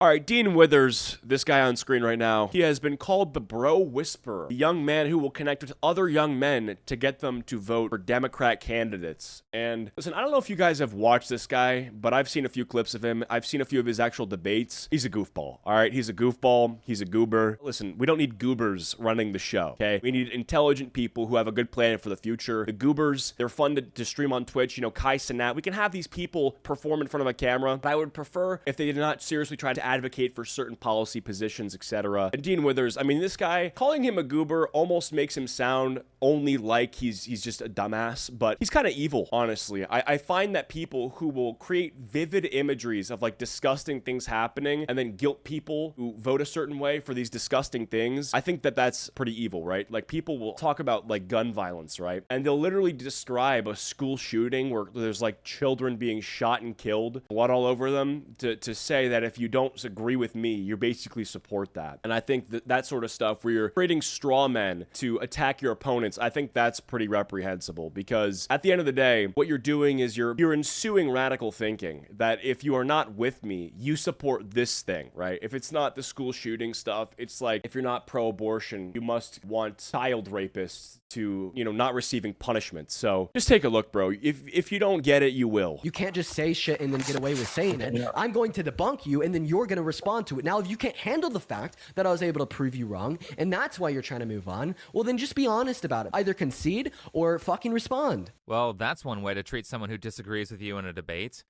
All right, Dean Withers, this guy on screen right now, he has been called the Bro Whisperer, the young man who will connect with other young men to get them to vote for Democrat candidates. And listen, I don't know if you guys have watched this guy, but I've seen a few clips of him. I've seen a few of his actual debates. He's a goofball, all right? He's a goofball. He's a goober. Listen, we don't need goobers running the show, okay? We need intelligent people who have a good plan for the future. The goobers, they're fun to stream on Twitch. You know, Kai Cenat. We can have these people perform in front of a camera, but I would prefer if they did not seriously try to advocate for certain policy positions, etc. And Dean Withers, I mean, this guy, calling him a goober almost makes him sound only like he's just a dumbass, but he's kind of evil, honestly. I find that people who will create vivid imageries of like disgusting things happening and then guilt people who vote a certain way for these disgusting things, I think that that's pretty evil, right? Like, people will talk about like gun violence, right? And they'll literally describe a school shooting where there's like children being shot and killed, blood all over them, to say that if you don't agree with me, you basically support that. And I think that sort of stuff where you're creating straw men to attack your opponents, I think that's pretty reprehensible, because at the end of the day, what you're doing is you're ensuing radical thinking that if you are not with me, you support this thing, right? If it's not the school shooting stuff, it's like if you're not pro-abortion, you must want child rapists to, you know, not receiving punishment. So just take a look, bro. If you don't get it, you will. You can't just say shit and then get away with saying it. I'm going to debunk you, and then you're going to respond to it. Now, if you can't handle the fact that I was able to prove you wrong, and that's why you're trying to move on, well, then just be honest about it. Either concede or fucking respond. Well, that's one way to treat someone who disagrees with you in a debate.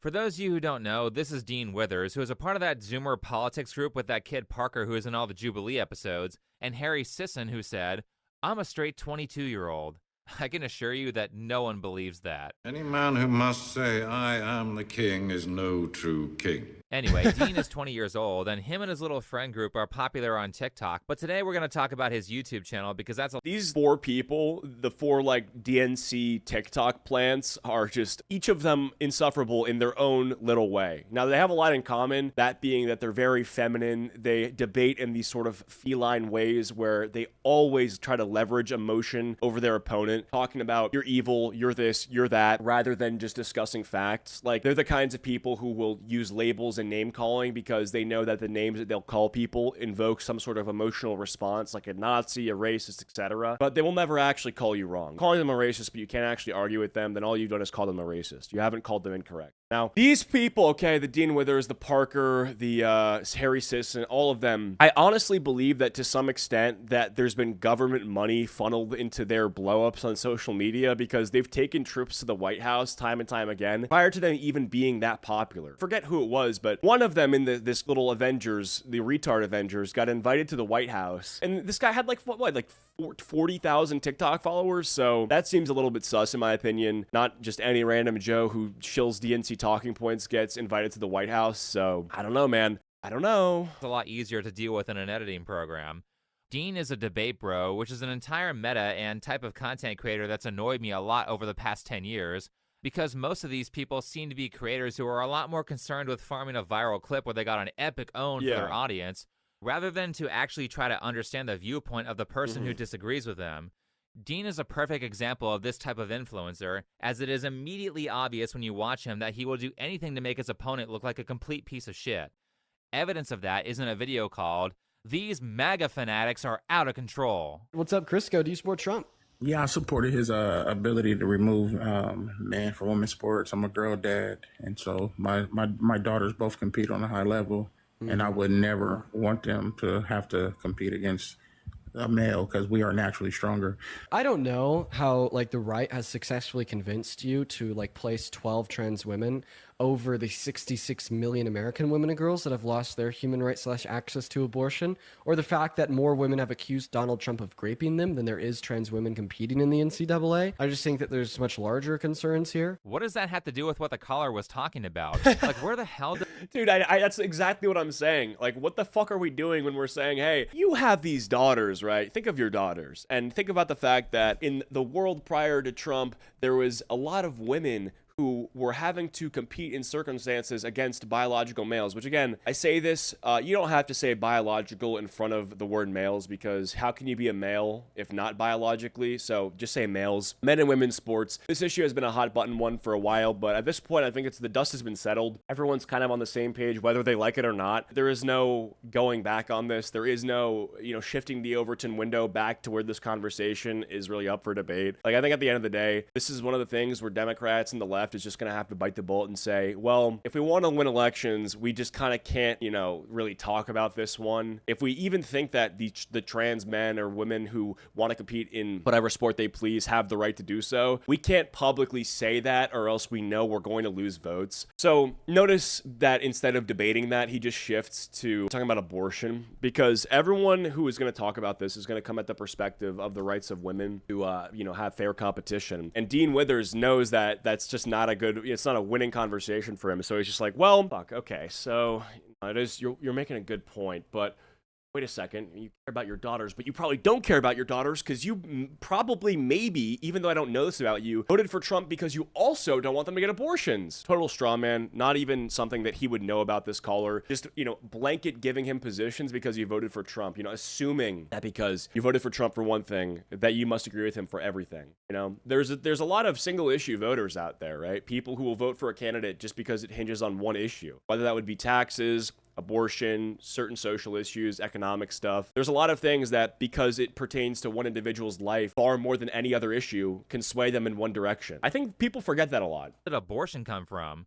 For those of you who don't know, this is Dean Withers, who is a part of that Zoomer politics group with that kid Parker who is in all the Jubilee episodes, and Harry Sisson, who said, "I'm a straight 22-year-old. I can assure you that no one believes that." Any man who must say, "I am the king," is no true king. Anyway, Dean is 20 years old, and him and his little friend group are popular on TikTok. But today we're going to talk about his YouTube channel, because that's These four people, the four like DNC TikTok plants, are just each of them insufferable in their own little way. Now, they have a lot in common, that being that they're very feminine. They debate in these sort of feline ways where they always try to leverage emotion over their opponent, talking about you're evil, you're this, you're that, rather than just discussing facts. Like, they're the kinds of people who will use labels and name calling because they know that the names that they'll call people invoke some sort of emotional response, like a Nazi, a racist, etc. But they will never actually call you wrong. Calling them a racist, but you can't actually argue with them, then all you've done is call them a racist. You haven't called them incorrect. Now, these people, okay, the Dean Withers, the Parker, the Harry Sisson, all of them, I honestly believe that to some extent that there's been government money funneled into their blow-ups on social media, because they've taken trips to the White House time and time again prior to them even being that popular. Forget who it was, but one of them in this little Avengers, the retard Avengers, got invited to the White House, and this guy had like, what, like 40,000 TikTok followers, so that seems a little bit sus in my opinion. Not just any random Joe who shills DNC talking points gets invited to the White House, so I don't know, man. I don't know. a lot easier to deal with in an editing program. Dean is a debate bro, which is an entire meta and type of content creator that's annoyed me a lot over the past 10 years, because most of these people seem to be creators who are a lot more concerned with farming a viral clip where they got an epic own for their audience, rather than to actually try to understand the viewpoint of the person who disagrees with them. Dean is a perfect example of this type of influencer, as it is immediately obvious when you watch him that he will do anything to make his opponent look like a complete piece of shit. Evidence of that is in a video called "These MAGA Fanatics Are Out of Control." What's up, Crisco? Do you support Trump? Yeah, I supported his ability to remove man for women sports. I'm a girl dad, and so my daughters both compete on a high level, and I would never want them to have to compete against a male because we are naturally stronger. I don't know how like the right has successfully convinced you to like place 12 trans women over the 66 million American women and girls that have lost their human rights / access to abortion, or the fact that more women have accused Donald Trump of raping them than there is trans women competing in the NCAA. I just think that there's much larger concerns here. What does that have to do with what the caller was talking about? Like, where the hell did... Dude, I that's exactly what I'm saying. Like, what the fuck are we doing when we're saying, hey, you have these daughters, right? Think of your daughters, and think about the fact that in the world prior to Trump, there was a lot of women who were having to compete in circumstances against biological males, which again, I say this, you don't have to say biological in front of the word males, because how can you be a male if not biologically? So just say males. Men and women's sports. This issue has been a hot button one for a while, but at this point, I think the dust has been settled. Everyone's kind of on the same page, whether they like it or not. There is no going back on this. There is no, shifting the Overton window back to where this conversation is really up for debate. Like, I think at the end of the day, this is one of the things where Democrats and the left is just going to have to bite the bullet and say, well, if we want to win elections, we just kind of can't, really talk about this one. If we even think that the trans men or women who want to compete in whatever sport they please have the right to do so, we can't publicly say that, or else we know we're going to lose votes. So notice that instead of debating that, he just shifts to talking about abortion, because everyone who is going to talk about this is going to come at the perspective of the rights of women to, have fair competition. And Dean Withers knows that that's just not it's not a winning conversation for him. So he's just like, well, fuck, okay, so you're making a good point, but wait a second, you care about your daughters, but you probably don't care about your daughters because you probably, maybe, even though I don't know this about you, voted for Trump because you also don't want them to get abortions. Total straw man, not even something that he would know about this caller. Just, blanket giving him positions because you voted for Trump, assuming that because you voted for Trump for one thing, that you must agree with him for everything. There's a lot of single issue voters out there, right? People who will vote for a candidate just because it hinges on one issue, whether that would be taxes, abortion, certain social issues, economic stuff. There's a lot of things that, because it pertains to one individual's life far more than any other issue, can sway them in one direction. I think people forget that a lot. Where did abortion come from?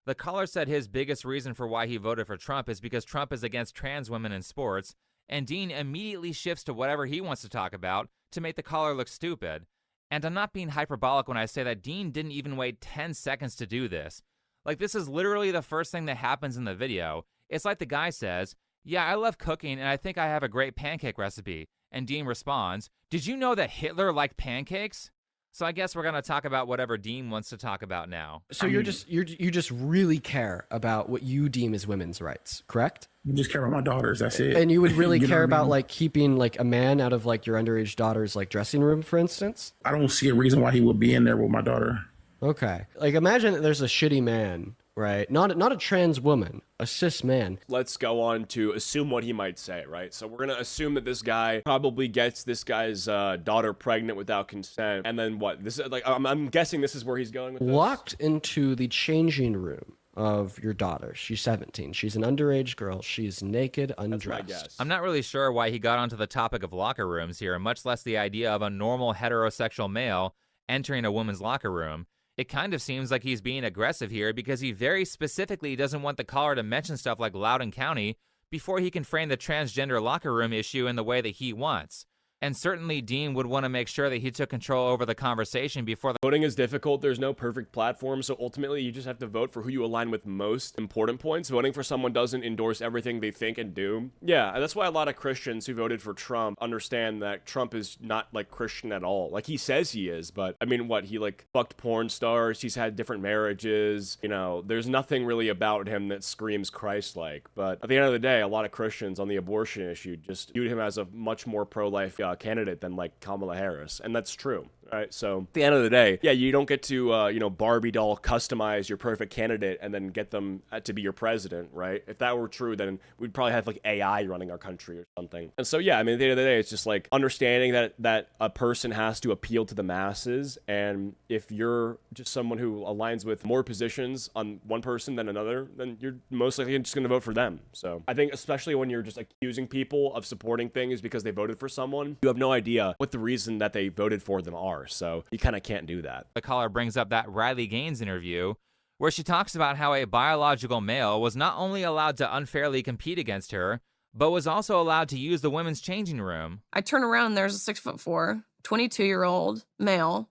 The caller said his biggest reason for why he voted for Trump is because Trump is against trans women in sports, and Dean immediately shifts to whatever he wants to talk about to make the caller look stupid. And I'm not being hyperbolic when I say that Dean didn't even wait 10 seconds to do this. Like, this is literally the first thing that happens in the video. It's like the guy says, yeah, I love cooking and I think I have a great pancake recipe. And Dean responds, did you know that Hitler liked pancakes? So I guess we're going to talk about whatever Dean wants to talk about now. So you just really care about what you deem as women's rights, correct? You just care about my daughters, that's it. And you would really You know care what I about mean? like keeping like a man out of like your underage daughter's like dressing room, for instance? I don't see a reason why he would be in there with my daughter. Okay. Like, imagine that there's a shitty man, right? Not a trans woman, a cis man. Let's go on to assume what he might say, right? So we're going to assume that this guy probably gets this guy's daughter pregnant without consent. And then what? This is like, I'm guessing this is where he's going with this. Locked into the changing room of your daughter. She's 17. She's an underage girl. She's naked, undressed. That's my guess. I'm not really sure why he got onto the topic of locker rooms here, much less the idea of a normal heterosexual male entering a woman's locker room. It kind of seems like he's being aggressive here because he very specifically doesn't want the caller to mention stuff like Loudoun County before he can frame the transgender locker room issue in the way that he wants. And certainly Dean would want to make sure that he took control over the conversation before the Voting is difficult. There's no perfect platform. So ultimately, you just have to vote for who you align with most important points. Voting for someone doesn't endorse everything they think and do. Yeah, that's why a lot of Christians who voted for Trump understand that Trump is not like Christian at all. Like, he says he is, but I mean, what? He like fucked porn stars. He's had different marriages. There's nothing really about him that screams Christ-like. But at the end of the day, a lot of Christians on the abortion issue just viewed him as a much more pro-life candidate than like Kamala Harris. And that's true. Right, so at the end of the day, yeah, you don't get to, Barbie doll customize your perfect candidate and then get them to be your president, right? If that were true, then we'd probably have like AI running our country or something. And so, yeah, I mean, at the end of the day, it's just like understanding that a person has to appeal to the masses. And if you're just someone who aligns with more positions on one person than another, then you're most likely just going to vote for them. So I think especially when you're just accusing people of supporting things because they voted for someone, you have no idea what the reason that they voted for them are. So you kind of can't do that. The caller brings up that Riley Gaines interview where she talks about how a biological male was not only allowed to unfairly compete against her, but was also allowed to use the women's changing room. I turn around and there's a 6'4", 22-year-old male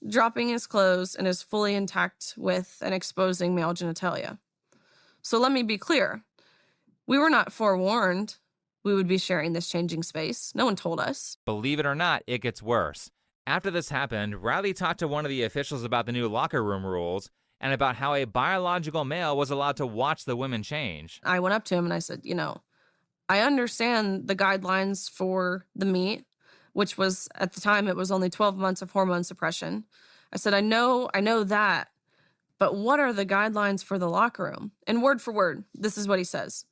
dropping his clothes and is fully intact with an exposing male genitalia. So let me be clear. We were not forewarned we would be sharing this changing space. No one told us. Believe it or not, it gets worse. After this happened, Riley talked to one of the officials about the new locker room rules and about how a biological male was allowed to watch the women change. I went up to him and I said, I understand the guidelines for the meet, which was, at the time, it was only 12 months of hormone suppression. I said, I know that, But what are the guidelines for the locker room? And word for word, this is what he says.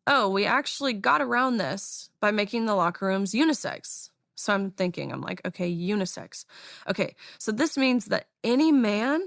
Oh, we actually got around this by making the locker rooms unisex. So I'm like, okay, unisex. Okay, so this means that any man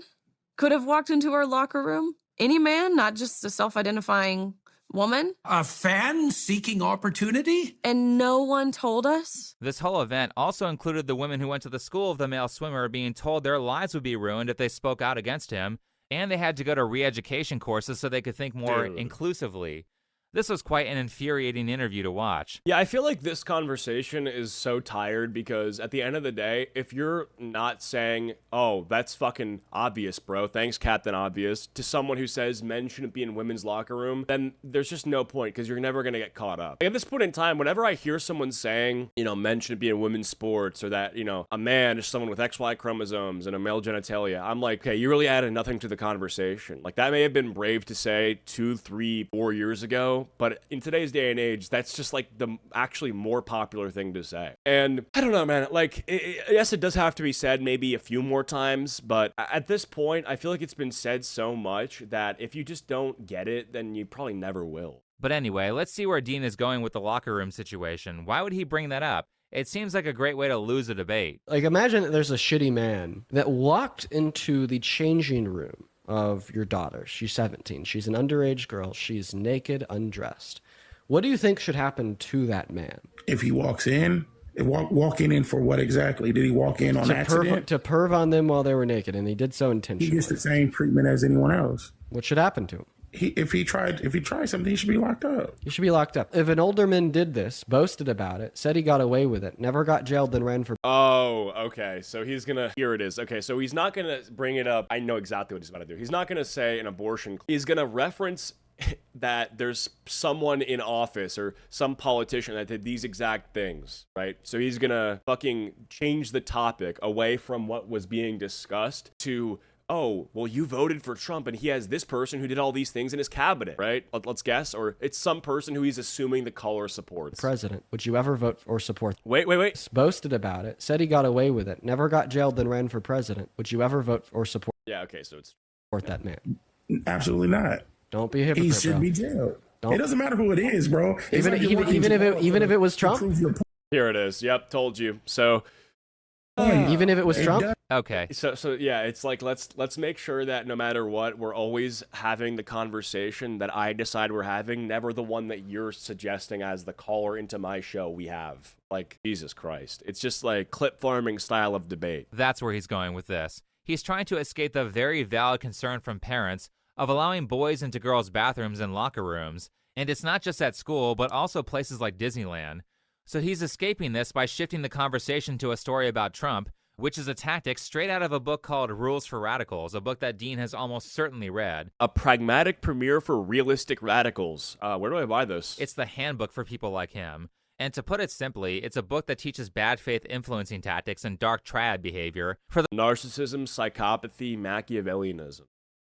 could have walked into our locker room? Any man, not just a self-identifying woman? A fan seeking opportunity? And no one told us? This whole event also included the women who went to the school of the male swimmer being told their lives would be ruined if they spoke out against him, and they had to go to re-education courses so they could think more inclusively. This was quite an infuriating interview to watch. Yeah, I feel like this conversation is so tired because at the end of the day, if you're not saying, oh, that's fucking obvious, bro, thanks, Captain Obvious, to someone who says men shouldn't be in women's locker room, then there's just no point because you're never going to get caught up. Like, at this point in time, whenever I hear someone saying, men shouldn't be in women's sports or that, a man is someone with XY chromosomes and a male genitalia, I'm like, okay, you really added nothing to the conversation. Like, that may have been brave to say 2, 3, 4 years ago, but in today's day and age, that's just like the actually more popular thing to say. And I don't know, man, like, yes, it does have to be said maybe a few more times, but at this point, I feel like it's been said so much that if you just don't get it, then you probably never will. But anyway, let's see where Dean is going with the locker room situation. Why would he bring that up? It seems like a great way to lose a debate. Like, imagine that there's a shitty man that walked into the changing room of your daughter. She's 17. She's an underage girl. She's naked, undressed. What do you think should happen to that man? If he walks in, walking in for what exactly? Did he walk in on accident? To perv on them while they were naked, and he did so intentionally. He gets the same treatment as anyone else. What should happen to him? If he tried something, he should be locked up. He should be locked up. If an older man did this, boasted about it, said he got away with it, never got jailed, then ran for... Oh, okay. So he's gonna... Here it is. Okay, so he's not gonna bring it up. I know exactly what he's about to do. He's not gonna say an abortion. He's gonna reference that there's someone in office or some politician that did these exact things, right? So he's gonna fucking change the topic away from what was being discussed to... oh, well, you voted for Trump and he has this person who did all these things in his cabinet, right? Let's guess. Or it's some person who he's assuming the caller supports. President. Would you ever vote or support? Wait. Boasted about it. Said he got away with it. Never got jailed, then ran for president. Would you ever vote or support? Yeah, okay, so it's... support that man? Absolutely not. Don't be a hypocrite, He should be jailed. It doesn't matter who it is, bro. Even if it was Trump? Here it is. Yep, told you. So... even if it was Trump? Okay. So yeah, it's like let's make sure that no matter what, we're always having the conversation that I decide we're having, never the one that you're suggesting as the caller into my show we have. Like, Jesus Christ. It's just like clip farming style of debate. That's where he's going with this. He's trying to escape the very valid concern from parents of allowing boys into girls' bathrooms and locker rooms. And it's not just at school, but also places like Disneyland. So he's escaping this by shifting the conversation to a story about Trump, which is a tactic straight out of a book called Rules for Radicals, a book that Dean has almost certainly read. A pragmatic premiere for realistic radicals. Where do I buy this? It's the handbook for people like him. And to put it simply, it's a book that teaches bad faith influencing tactics and dark triad behavior for the narcissism, psychopathy, Machiavellianism.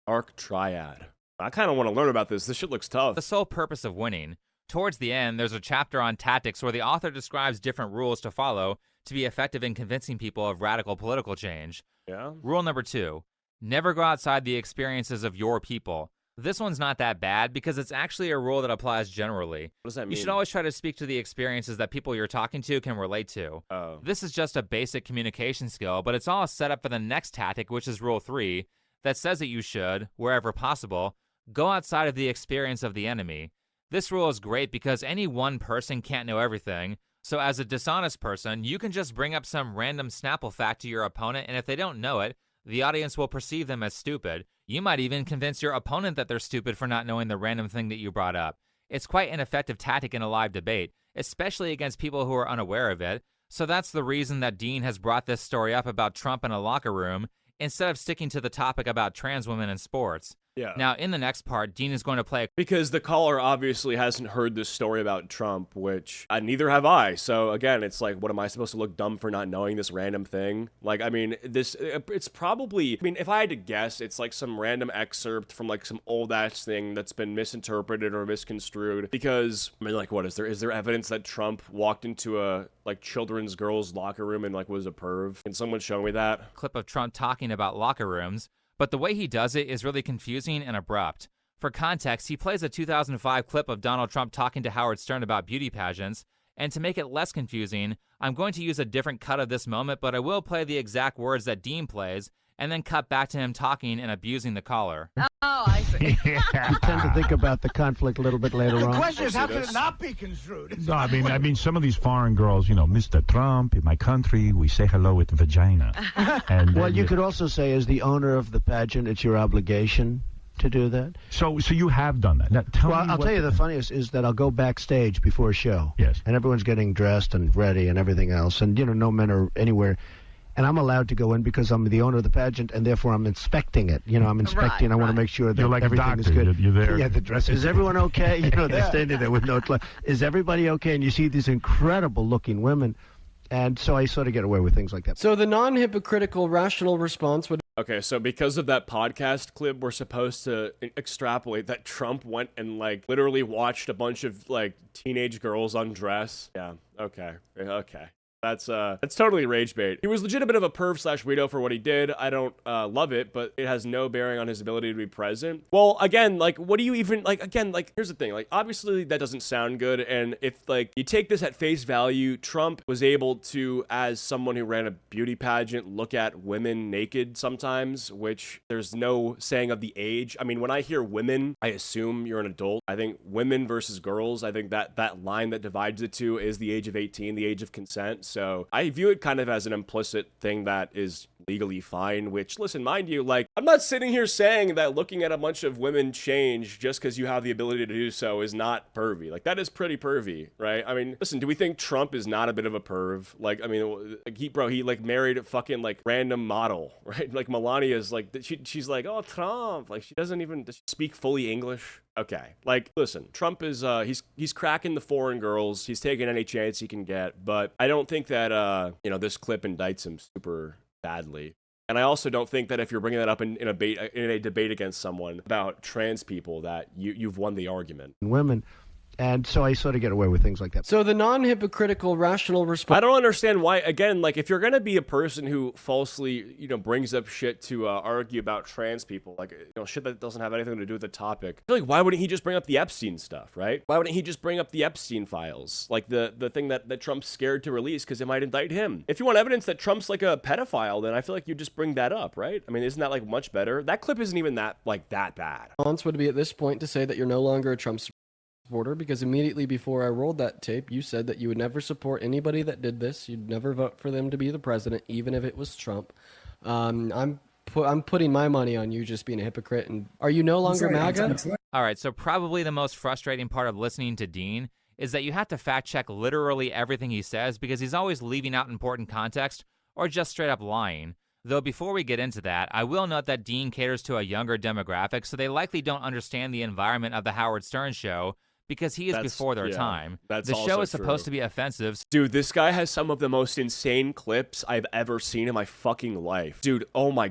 Dark triad. I kind of want to learn about this. This shit looks tough. The sole purpose of winning. Towards the end, there's a chapter on tactics where the author describes different rules to follow to be effective in convincing people of radical political change. Yeah. Rule number 2, never go outside the experiences of your people. This one's not that bad because it's actually a rule that applies generally. What does that mean? You should always try to speak to the experiences that people you're talking to can relate to. Oh. This is just a basic communication skill, but it's all set up for the next tactic, which is Rule 3, that says that you should, wherever possible, go outside of the experience of the enemy. This rule is great because any one person can't know everything, so as a dishonest person, you can just bring up some random Snapple fact to your opponent, and if they don't know it, the audience will perceive them as stupid. You might even convince your opponent that they're stupid for not knowing the random thing that you brought up. It's quite an effective tactic in a live debate, especially against people who are unaware of it, so that's the reason that Dean has brought this story up about Trump in a locker room, instead of sticking to the topic about trans women in sports. Yeah. Now, in the next part, Dean is going to play... Because the caller obviously hasn't heard this story about Trump, which neither have I. So, again, it's like, what am I supposed to look dumb for not knowing this random thing? Like, I mean, it's probably... I mean, if I had to guess, it's like some random excerpt from like some old-ass thing that's been misinterpreted or misconstrued. Because, I mean, like, what, is there evidence that Trump walked into a, like, children's girls' locker room and, like, was a perv? Can someone show me that? Clip of Trump talking about locker rooms, but the way he does it is really confusing and abrupt. For context, he plays a 2005 clip of Donald Trump talking to Howard Stern about beauty pageants, and to make it less confusing, I'm going to use a different cut of this moment, but I will play the exact words that Dean plays, and then cut back to him talking and abusing the caller. Oh, I see. You tend to think about the conflict a little bit later on. The question is, how can it not be construed? No, I mean, some of these foreign girls, Mr. Trump, in my country, we say hello with vagina. And Well, you could also say, as the owner of the pageant, it's your obligation to do that. So you have done that. Now, tell me I'll tell you the funniest is that I'll go backstage before a show. Yes. And everyone's getting dressed and ready and everything else. And, no men are anywhere. And I'm allowed to go in because I'm the owner of the pageant, and therefore I'm inspecting it. I'm inspecting. I want to make sure that You're like a everything is doctor. good. You're there. Yeah, the dress. Is everyone okay? They're standing there with no clothes. Is everybody okay? And you see these incredible-looking women. And so I sort of get away with things like that. So the non-hypocritical, rational response would... Okay, so because of that podcast clip, we're supposed to extrapolate that Trump went and, literally watched a bunch of, teenage girls undress. Yeah, okay. That's totally rage bait. He was legit a bit of a perv/weirdo for what he did. I don't love it, but it has no bearing on his ability to be present. Well, again, what do you even, here's the thing. Obviously that doesn't sound good, and if, you take this at face value, Trump was able to, as someone who ran a beauty pageant, look at women naked sometimes, which there's no saying of the age. I mean, when I hear women, I assume you're an adult. I think women versus girls, I think that line that divides the two is the age of 18, the age of consent. So I view it kind of as an implicit thing that is legally fine, which, listen, mind you, I'm not sitting here saying that looking at a bunch of women change just because you have the ability to do so is not pervy. That is pretty pervy, right? I mean, listen, do we think Trump is not a bit of a perv? He married a fucking, random model, right? Melania's, she's like, oh, Trump. She does she speak fully English? Okay. Listen, Trump is, he's cracking the foreign girls. He's taking any chance he can get, but I don't think that, this clip indicts him super badly. And I also don't think that if you're bringing that up in a debate against someone about trans people, that you've won the argument. Women. And so I sort of get away with things like that. So the non-hypocritical, rational response... I don't understand why, again, if you're going to be a person who falsely, brings up shit to argue about trans people, shit that doesn't have anything to do with the topic, I feel like, why wouldn't he just bring up the Epstein stuff, right? Why wouldn't he just bring up the Epstein files? The thing that Trump's scared to release because it might indict him. If you want evidence that Trump's a pedophile, then I feel like you just bring that up, right? I mean, isn't that much better? That clip isn't even that bad. Response would be at this point to say that you're no longer a Trump supporter, because immediately before I rolled that tape, you said that you would never support anybody that did this. You'd never vote for them to be the president, even if it was Trump. I'm putting my money on you just being a hypocrite. And are you no longer MAGA? All right, so probably the most frustrating part of listening to Dean is that you have to fact check literally everything he says because he's always leaving out important context or just straight up lying. Though before we get into that, I will note that Dean caters to a younger demographic, so they likely don't understand the environment of the Howard Stern show, because he is before their time. The show is supposed to be offensive. Dude, this guy has some of the most insane clips I've ever seen in my fucking life. Dude, oh my...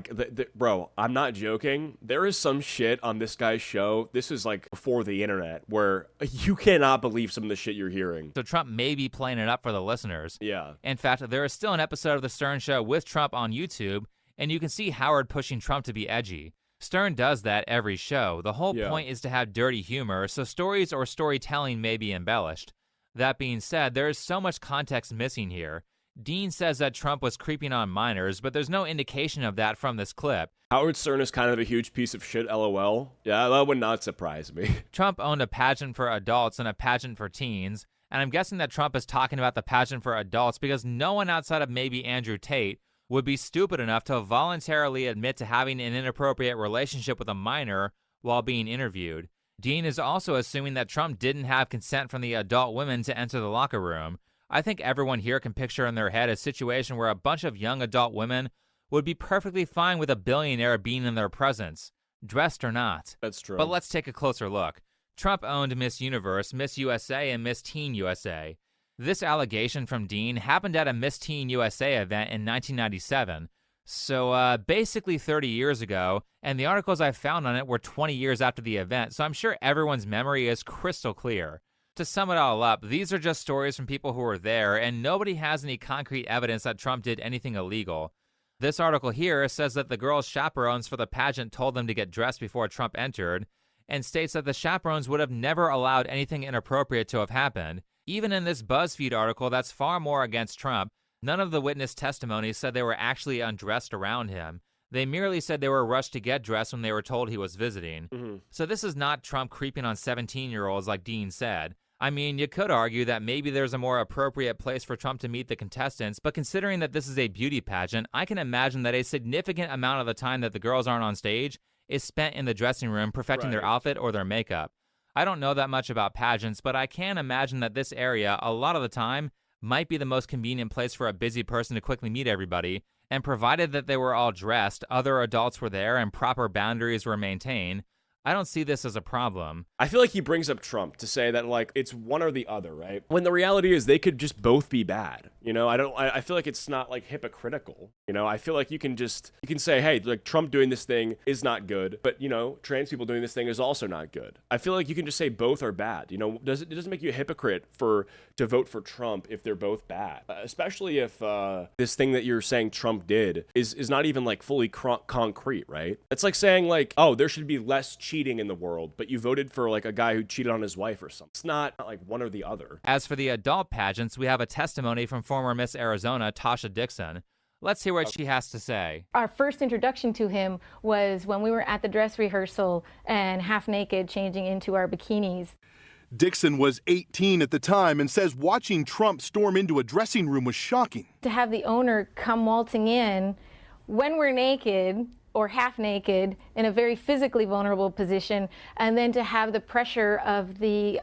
bro, I'm not joking. There is some shit on this guy's show. This is before the internet, where you cannot believe some of the shit you're hearing. So Trump may be playing it up for the listeners. Yeah. In fact, there is still an episode of The Stern Show with Trump on YouTube, and you can see Howard pushing Trump to be edgy. Stern does that every show. The whole point is to have dirty humor, so stories or storytelling may be embellished. That being said, there is so much context missing here. Dean says that Trump was creeping on minors, but there's no indication of that from this clip. Howard Stern is kind of a huge piece of shit, LOL. Yeah, that would not surprise me. Trump owned a pageant for adults and a pageant for teens, and I'm guessing that Trump is talking about the pageant for adults because no one outside of maybe Andrew Tate would be stupid enough to voluntarily admit to having an inappropriate relationship with a minor while being interviewed. Dean is also assuming that Trump didn't have consent from the adult women to enter the locker room. I think everyone here can picture in their head a situation where a bunch of young adult women would be perfectly fine with a billionaire being in their presence, dressed or not. That's true. But let's take a closer look. Trump owned Miss Universe, Miss USA, and Miss Teen USA. This allegation from Dean happened at a Miss Teen USA event in 1997, so basically 30 years ago, and the articles I found on it were 20 years after the event, so I'm sure everyone's memory is crystal clear. To sum it all up, these are just stories from people who were there, and nobody has any concrete evidence that Trump did anything illegal. This article here says that the girls' chaperones for the pageant told them to get dressed before Trump entered, and states that the chaperones would have never allowed anything inappropriate to have happened. Even in this BuzzFeed article that's far more against Trump, none of the witness testimonies said they were actually undressed around him. They merely said they were rushed to get dressed when they were told he was visiting. So this is not Trump creeping on 17-year-olds like Dean said. I mean, you could argue that maybe there's a more appropriate place for Trump to meet the contestants, but considering that this is a beauty pageant, I can imagine that a significant amount of the time that the girls aren't on stage is spent in the dressing room perfecting their outfit or their makeup. I don't know that much about pageants, but I can imagine that this area, a lot of the time, might be the most convenient place for a busy person to quickly meet everybody, and provided that they were all dressed, other adults were there, and proper boundaries were maintained, I don't see this as a problem. I feel like he brings up Trump to say that, like, it's one or the other, right? When the reality is they could just both be bad. You know, I feel like it's not, like, hypocritical. You know, I feel like you can say, hey, like, Trump doing this thing is not good, but, you know, trans people doing this thing is also not good. I feel like you can just say both are bad. You know, it doesn't make you a hypocrite to vote for Trump if they're both bad. Especially if this thing that you're saying Trump did is not even, like, fully concrete, right? It's like saying, like, oh, there should be less cheating in the world, but you voted for, like, a guy who cheated on his wife or something. It's not like one or the other. As for the adult pageants, we have a testimony from former Miss Arizona, Tasha Dixon. Let's hear what she has to say. Our first introduction to him was when we were at the dress rehearsal and half naked changing into our bikinis. Dixon was 18 at the time and says watching Trump storm into a dressing room was shocking. To have the owner come waltzing in when we're naked or half naked in a very physically vulnerable position, and then to have the pressure of the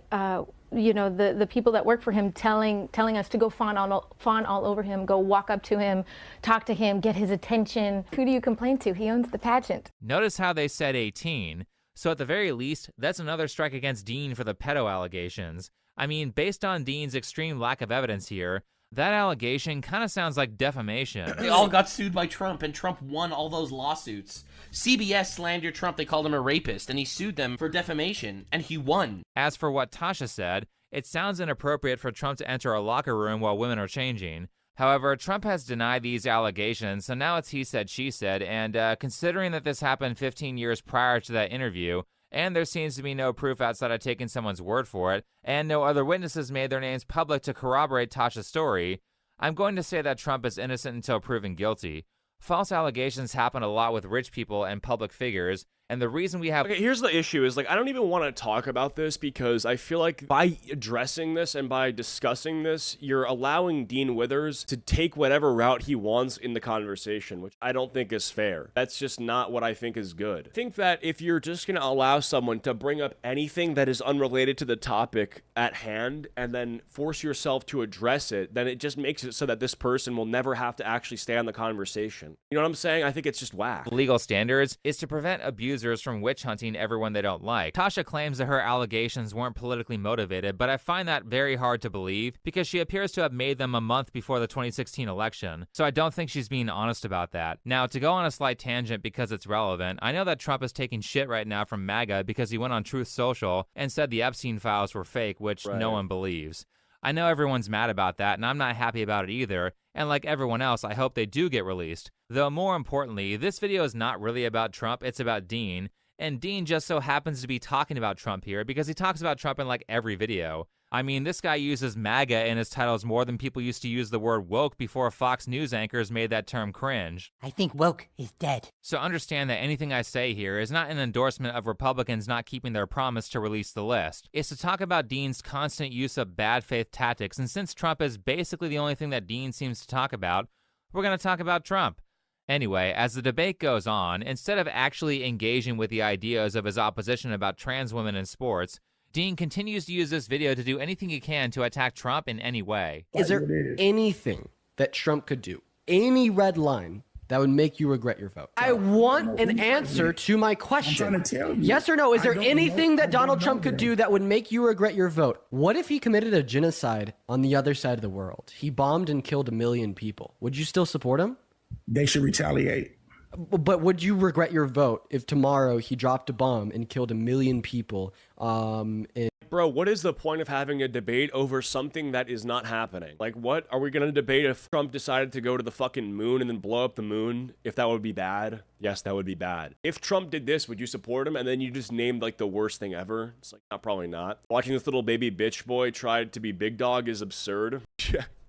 the people that work for him telling us to go fawn all over him, go walk up to him, talk to him, get his attention. Who do you complain to? He owns the pageant. Notice how they said 18. So at the very least, that's another strike against Dean for the pedo allegations. I mean, based on Dean's extreme lack of evidence here, that allegation kind of sounds like defamation. They all got sued by Trump, and Trump won all those lawsuits. CBS slandered Trump. They called him a rapist, and he sued them for defamation, and he won. As for what Tasha said, it sounds inappropriate for Trump to enter a locker room while women are changing. However, Trump has denied these allegations, so now it's he said, she said, and considering that this happened 15 years prior to that interview, and there seems to be no proof outside of taking someone's word for it, and no other witnesses made their names public to corroborate Tasha's story, I'm going to say that Trump is innocent until proven guilty. False allegations happen a lot with rich people and public figures, and the reason we have... Okay, here's the issue is, like, I don't even want to talk about this because I feel like by addressing this and by discussing this, you're allowing Dean Withers to take whatever route he wants in the conversation, which I don't think is fair. That's just not what I think is good. I think that if you're just going to allow someone to bring up anything that is unrelated to the topic at hand and then force yourself to address it, then it just makes it so that this person will never have to actually stay on the conversation. You know what I'm saying? I think it's just whack. Legal standards is to prevent abusers from witch hunting everyone they don't like. Tasha claims that her allegations weren't politically motivated, but I find that very hard to believe because she appears to have made them a month before the 2016 election, so I don't think she's being honest about that. Now, to go on a slight tangent because it's relevant, I know that Trump is taking shit right now from MAGA because he went on Truth Social and said the Epstein files were fake, which no one believes. I know everyone's mad about that, and I'm not happy about it either, and like everyone else, I hope they do get released. Though more importantly, this video is not really about Trump, it's about Dean, and Dean just so happens to be talking about Trump here because he talks about Trump in like every video. I mean, this guy uses MAGA in his titles more than people used to use the word woke before Fox News anchors made that term cringe. I think woke is dead. So understand that anything I say here is not an endorsement of Republicans not keeping their promise to release the list. It's to talk about Dean's constant use of bad faith tactics, and since Trump is basically the only thing that Dean seems to talk about, we're going to talk about Trump. Anyway, as the debate goes on, instead of actually engaging with the ideas of his opposition about trans women in sports, Dean continues to use this video to do anything he can to attack Trump in any way. Is there anything that Trump could do, any red line, that would make you regret your vote? I want an answer to my question. I'm trying to tell you. Yes or no? Is there anything that Donald Trump could do that would make you regret your vote? What if he committed a genocide on the other side of the world? He bombed and killed 1 million people. Would you still support him? They should retaliate. But would you regret your vote if tomorrow he dropped a bomb and killed 1 million people? bro, what is the point of having a debate over something that is not happening? Like, what are we gonna debate if Trump decided to go to the fucking moon and then blow up the moon? If that would be bad? Yes, that would be bad. If Trump did this, would you support him? And then you just named like the worst thing ever. It's like, probably not. Watching this little baby bitch boy try to be big dog is absurd.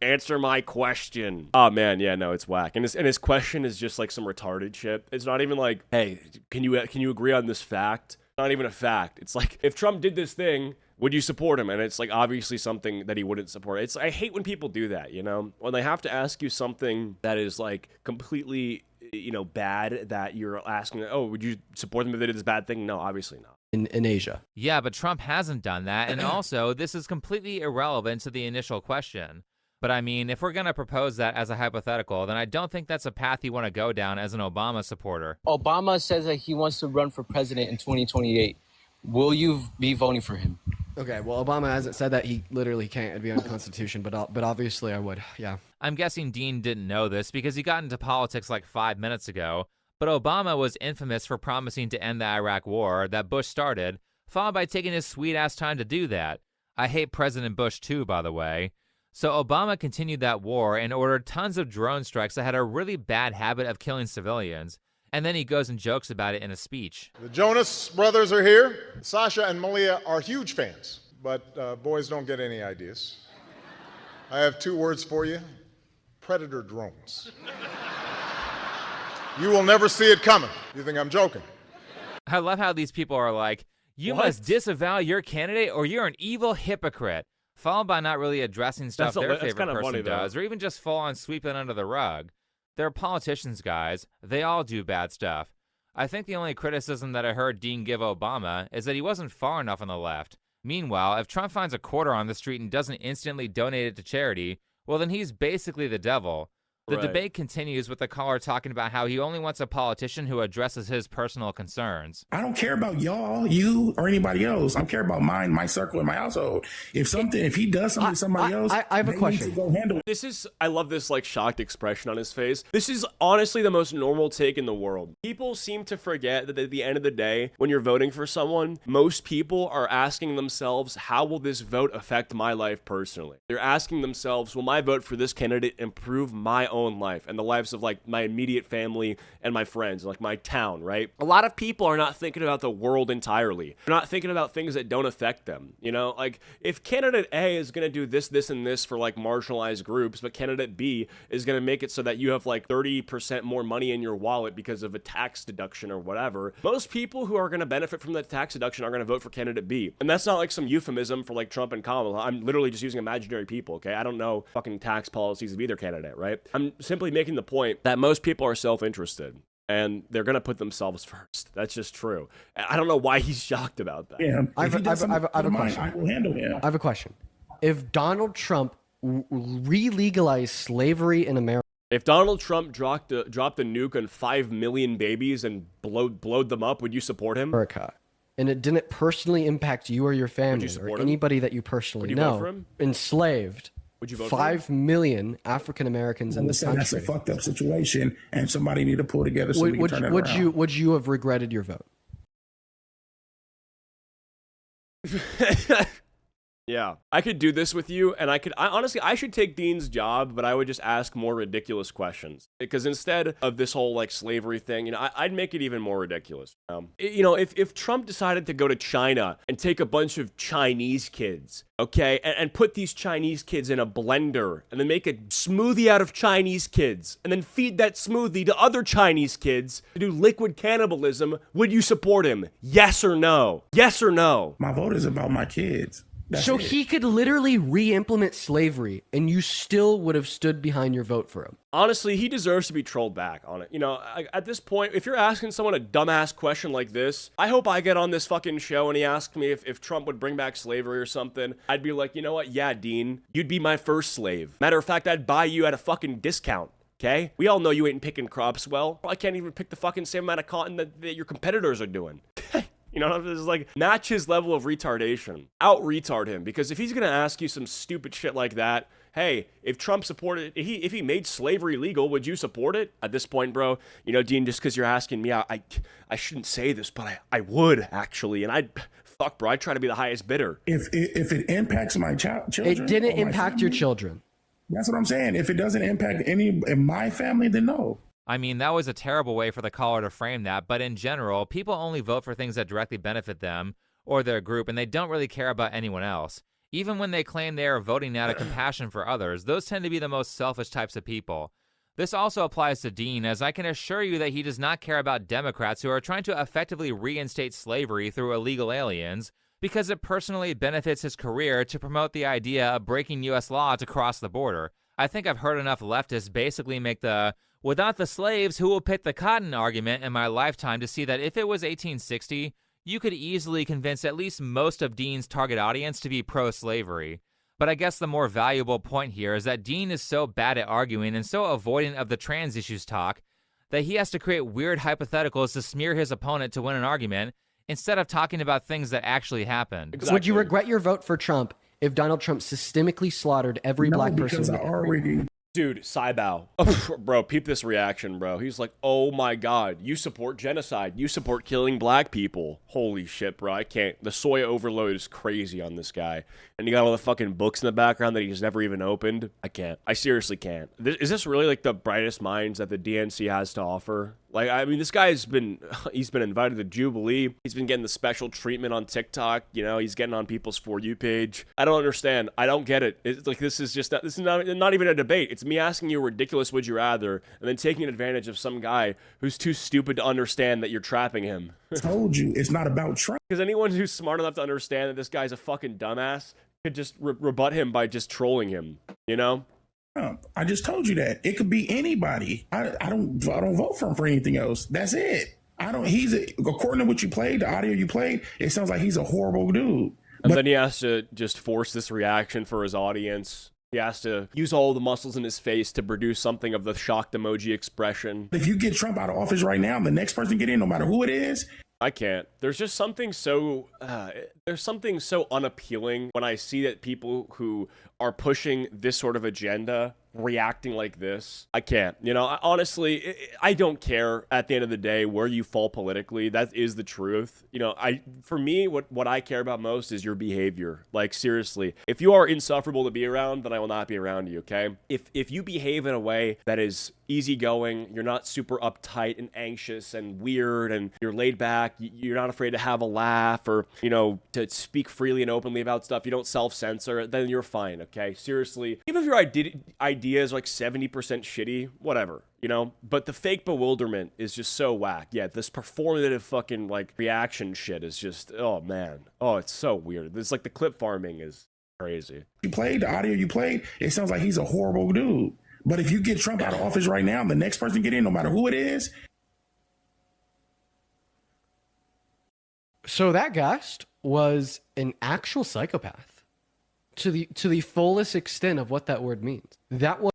Answer my question. Oh man, yeah, no, it's whack. And his question is just like some retarded shit. It's not even like, hey, can you agree on this fact? Not even a fact. It's like, if Trump did this thing, would you support him? And it's like obviously something that he wouldn't support. I hate when people do that, you know? When they have to ask you something that is like completely, bad, that you're asking, oh, would you support them if they did this bad thing? No, obviously not. In Asia. Yeah, but Trump hasn't done that. And also, this is completely irrelevant to the initial question. But I mean, if we're going to propose that as a hypothetical, then I don't think that's a path you want to go down as an Obama supporter. Obama says that he wants to run for president in 2028. Will you be voting for him? Okay, well, Obama hasn't said that. He literally can't. It'd be unconstitutional, but obviously I would, yeah. I'm guessing Dean didn't know this because he got into politics like 5 minutes ago, but Obama was infamous for promising to end the Iraq war that Bush started, followed by taking his sweet-ass time to do that. I hate President Bush too, by the way. So Obama continued that war and ordered tons of drone strikes that had a really bad habit of killing civilians. And then he goes and jokes about it in a speech. The Jonas brothers are here. Sasha and Malia are huge fans, but boys don't get any ideas. I have 2 words for you: predator drones. You will never see it coming. You think I'm joking? I love how these people are like, you must disavow your candidate or you're an evil hypocrite, followed by not really addressing stuff their favorite person does, or even just full on sweeping under the rug. They're politicians, guys. They all do bad stuff. I think the only criticism that I heard Dean give Obama is that he wasn't far enough on the left. Meanwhile, if Trump finds a quarter on the street and doesn't instantly donate it to charity, well then he's basically the devil. The debate continues with the caller talking about how he only wants a politician who addresses his personal concerns. I don't care about y'all, you, or anybody else. I care about mine, my circle, and my household. If he does something to somebody else, I have a question. Go handle it. This is, I love this like shocked expression on his face. This is honestly the most normal take in the world. People seem to forget that at the end of the day, when you're voting for someone, most people are asking themselves, how will this vote affect my life personally? They're asking themselves, will my vote for this candidate improve my own life and the lives of like my immediate family and my friends, like my town, right? A lot of people are not thinking about the world entirely. They're not thinking about things that don't affect them. You know, like if candidate A is going to do this, this, and this for like marginalized groups, but candidate B is going to make it so that you have like 30% more money in your wallet because of a tax deduction or whatever, most people who are going to benefit from that tax deduction are going to vote for candidate B. And that's not like some euphemism for like Trump and Kamala. I'm literally just using imaginary people, okay? I don't know fucking tax policies of either candidate, right? I'm simply making the point that most people are self-interested and they're going to put themselves first. That's just true. I don't know why he's shocked about that. Yeah, I have a question. I will handle him. I have a question. If Donald Trump re-legalized slavery in America, if Donald Trump dropped a nuke on 5 million babies and blowed them up, would you support him? America, and it didn't personally impact you or your family or anybody that you personally know, vote for him? Enslaved, would you vote 5 million African Americans in this country. That's a fucked up situation, and somebody need to pull together so we can turn it around. Would you have regretted your vote? Yeah, I could do this with you, and honestly, I should take Dean's job, but I would just ask more ridiculous questions. Because instead of this whole, like, slavery thing, I'd make it even more ridiculous. If Trump decided to go to China and take a bunch of Chinese kids, okay, and put these Chinese kids in a blender, and then make a smoothie out of Chinese kids, and then feed that smoothie to other Chinese kids to do liquid cannibalism, would you support him? Yes or no? Yes or no? My vote is about my kids. So he could literally re-implement slavery, and you still would have stood behind your vote for him. Honestly, he deserves to be trolled back on it. At this point, if you're asking someone a dumbass question like this, I hope I get on this fucking show and he asks me if Trump would bring back slavery or something. I'd be like, you know what? Yeah, Dean, you'd be my first slave. Matter of fact, I'd buy you at a fucking discount. Okay? We all know you ain't picking crops well. I can't even pick the fucking same amount of cotton that your competitors are doing. You know, it's like, match his level of retardation. Out-retard him, because if he's gonna ask you some stupid shit like that, hey, if Trump supported, if he made slavery legal, would you support it? At this point, bro, Dean, just because you're asking me, I shouldn't say this, but I would, actually, and I'd fuck, bro, I try to be the highest bidder. If it impacts my children, it didn't impact your children. That's what I'm saying. If it doesn't impact any in my family, then no. I mean, that was a terrible way for the caller to frame that, but in general, people only vote for things that directly benefit them or their group, and they don't really care about anyone else. Even when they claim they are voting out of compassion for others, those tend to be the most selfish types of people. This also applies to Dean, as I can assure you that he does not care about Democrats who are trying to effectively reinstate slavery through illegal aliens, because it personally benefits his career to promote the idea of breaking U.S. law to cross the border. I think I've heard enough leftists basically make the "without the slaves, who will pick the cotton" argument in my lifetime to see that if it was 1860, you could easily convince at least most of Dean's target audience to be pro-slavery. But I guess the more valuable point here is that Dean is so bad at arguing and so avoidant of the trans issues talk that he has to create weird hypotheticals to smear his opponent to win an argument instead of talking about things that actually happened. Exactly. Would you regret your vote for Trump if Donald Trump systemically slaughtered every black person? Because I already... Dude, Saibow. Oh, bro, peep this reaction, bro. He's like, oh my god, you support genocide. You support killing black people. Holy shit, bro. I can't. The soy overload is crazy on this guy. And you got all the fucking books in the background that he's never even opened. I can't. I seriously can't. Is this really like the brightest minds that the DNC has to offer? Like, I mean, this guy's he's been invited to Jubilee. He's been getting the special treatment on TikTok. You know, he's getting on people's For You page. I don't understand. I don't get it. It's like, this is not even a debate. It's me asking you a ridiculous would you rather and then taking advantage of some guy who's too stupid to understand that you're trapping him. I told you, it's not about Trump. Because anyone who's smart enough to understand that this guy's a fucking dumbass could just rebut him by just trolling him, you know? I just told you that. It could be anybody. I don't vote for him for anything else. That's it. According to what you played, the audio you played, it sounds like he's a horrible dude. And then he has to just force this reaction for his audience. He has to use all the muscles in his face to produce something of the shocked emoji expression. If you get Trump out of office right now, the next person get in, no matter who it is. I can't. There's just something so unappealing when I see that people who are pushing this sort of agenda reacting like this. I can't. You know, honestly, I don't care at the end of the day where you fall politically. That is the truth. You know, for me, what I care about most is your behavior. Like, seriously, if you are insufferable to be around, then I will not be around you, okay? If you behave in a way that is easygoing, you're not super uptight and anxious and weird, and you're laid back, you're not afraid to have a laugh or, you know, to speak freely and openly about stuff, you don't self-censor, then you're fine, okay? Seriously, even if your ideas are like 70% shitty, whatever, you know? But the fake bewilderment is just so whack. Yeah, this performative fucking, like, reaction shit is just, oh, man. Oh, it's so weird. It's like the clip farming is crazy. You played, the audio you played, it sounds like he's a horrible dude. But if you get Trump out of office right now, the next person get in, no matter who it is. So that guest was an actual psychopath to the fullest extent of what that word means. That was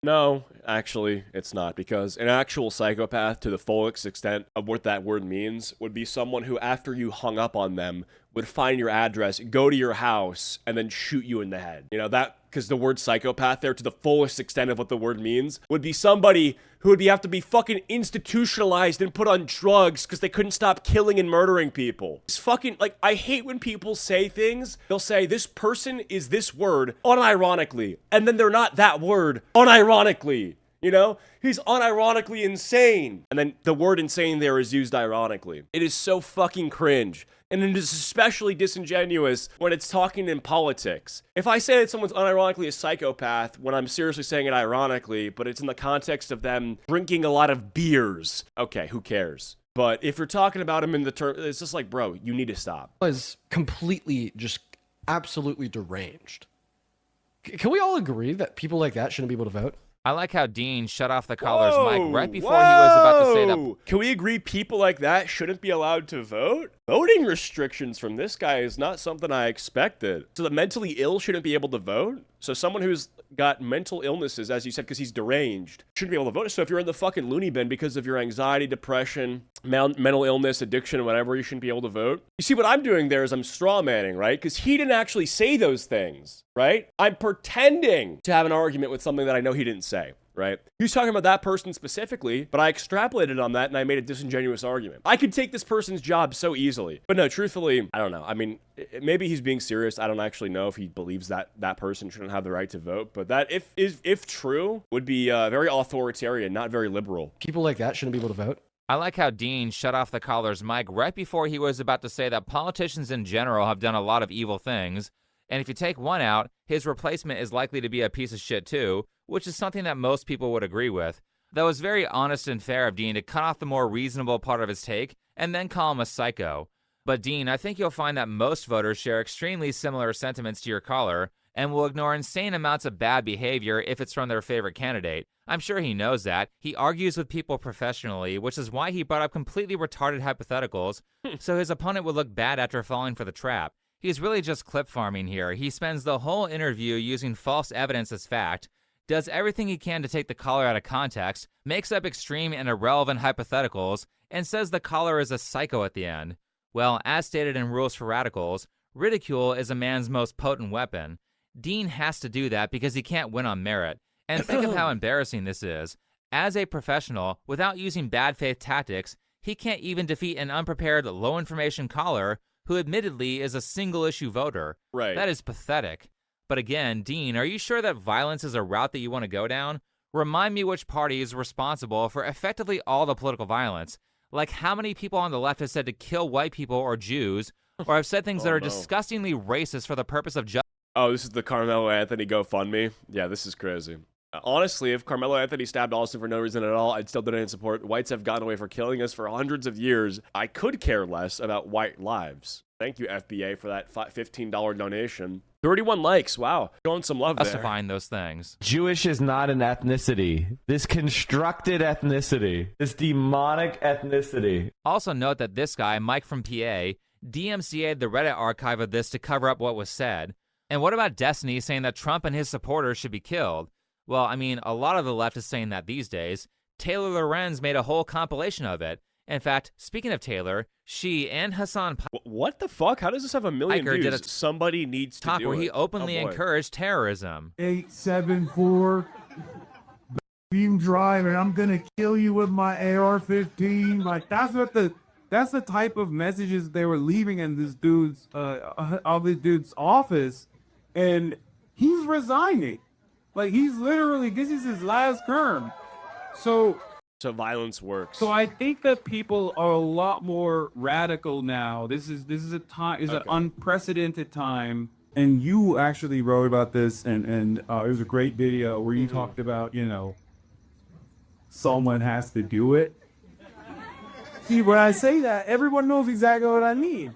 No, actually, it's not, because an actual psychopath to the fullest extent of what that word means would be someone who, after you hung up on them, would find your address, go to your house, and then shoot you in the head. You know, that, because the word psychopath there, to the fullest extent of what the word means, would be somebody who would have to be fucking institutionalized and put on drugs because they couldn't stop killing and murdering people. It's fucking, like, I hate when people say things. They'll say, this person is this word, unironically, and then they're not that word, unironically. You know, he's unironically insane. And then the word insane there is used ironically. It is so fucking cringe. And it is especially disingenuous when it's talking in politics. If I say that someone's unironically a psychopath when I'm seriously saying it ironically, but it's in the context of them drinking a lot of beers, okay, who cares? But if you're talking about him in the term, it's just like, bro, you need to stop. Was completely, just absolutely deranged. Can we all agree that people like that shouldn't be able to vote? I like how Dean shut off the caller's mic right before he was about to say that. Can we agree people like that shouldn't be allowed to vote? Voting restrictions from this guy is not something I expected. So the mentally ill shouldn't be able to vote? So someone who's got mental illnesses, as you said, because he's deranged, shouldn't be able to vote. So if you're in the fucking loony bin because of your anxiety, depression, mental illness, addiction, whatever, you shouldn't be able to vote. You see, what I'm doing there is I'm straw manning, right? Because he didn't actually say those things, right? I'm pretending to have an argument with something that I know he didn't say. right? He was talking about that person specifically, but I extrapolated on that and I made a disingenuous argument. I could take this person's job so easily. But no, truthfully, I don't know. I mean, maybe he's being serious. I don't actually know if he believes that that person shouldn't have the right to vote, but that, if true, would be very authoritarian, not very liberal. People like that shouldn't be able to vote. I like how Dean shut off the caller's mic right before he was about to say that politicians in general have done a lot of evil things, and if you take one out, his replacement is likely to be a piece of shit too, which is something that most people would agree with. That was very honest and fair of Dean to cut off the more reasonable part of his take and then call him a psycho. But Dean, I think you'll find that most voters share extremely similar sentiments to your caller and will ignore insane amounts of bad behavior if it's from their favorite candidate. I'm sure he knows that. He argues with people professionally, which is why he brought up completely retarded hypotheticals, so his opponent would look bad after falling for the trap. He's really just clip farming here. He spends the whole interview using false evidence as fact, does everything he can to take the caller out of context, makes up extreme and irrelevant hypotheticals, and says the caller is a psycho at the end. Well, as stated in Rules for Radicals, ridicule is a man's most potent weapon. Dean has to do that because he can't win on merit. And think of how embarrassing this is. As a professional, without using bad faith tactics, he can't even defeat an unprepared, low-information caller who admittedly is a single-issue voter. Right. That is pathetic. But again, Dean, are you sure that violence is a route that you want to go down? Remind me which party is responsible for effectively all the political violence. Like how many people on the left have said to kill white people or Jews, or have said things that are disgustingly racist for the purpose of justice. Oh, this is the Carmelo Anthony GoFundMe? Yeah, this is crazy. Honestly, if Carmelo Anthony stabbed Austin for no reason at all, I'd still donate support. Whites have gotten away for killing us for hundreds of years. I could care less about white lives. Thank you, FBA, for that $15 donation. 31 likes. Wow. Showing some love there. Justifying those things. Jewish is not an ethnicity. This constructed ethnicity. This demonic ethnicity. Also note that this guy, Mike from PA, DMCA'd the Reddit archive of this to cover up what was said. And what about Destiny saying that Trump and his supporters should be killed? Well, I mean, a lot of the left is saying that these days. Taylor Lorenz made a whole compilation of it. In fact, speaking of Taylor, she and Hassan... What the fuck? How does this have a million Piker views? Did a Somebody needs to talk do where it. he openly encouraged terrorism. 874 Beam Drive, and I'm gonna kill you with my AR-15. Like that's the type of messages they were leaving in this dude's office, and he's resigning. Like he's literally, this is his last term. So violence works. So I think that people are a lot more radical now. This is a time, is an unprecedented time. And you actually wrote about this, and it was a great video where you talked about, someone has to do it. See, when I say that, everyone knows exactly what I mean.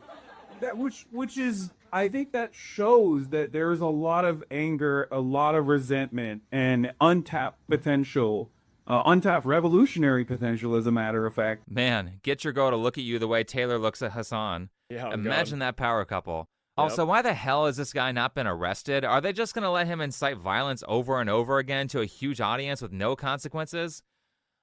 That which is, I think that shows that there's a lot of anger, a lot of resentment, and untapped potential. Untapped revolutionary potential, as a matter of fact. Man, get your girl to look at you the way Taylor looks at Hassan. Yeah, imagine that power couple. Also, why the hell has this guy not been arrested? Are they just going to let him incite violence over and over again to a huge audience with no consequences?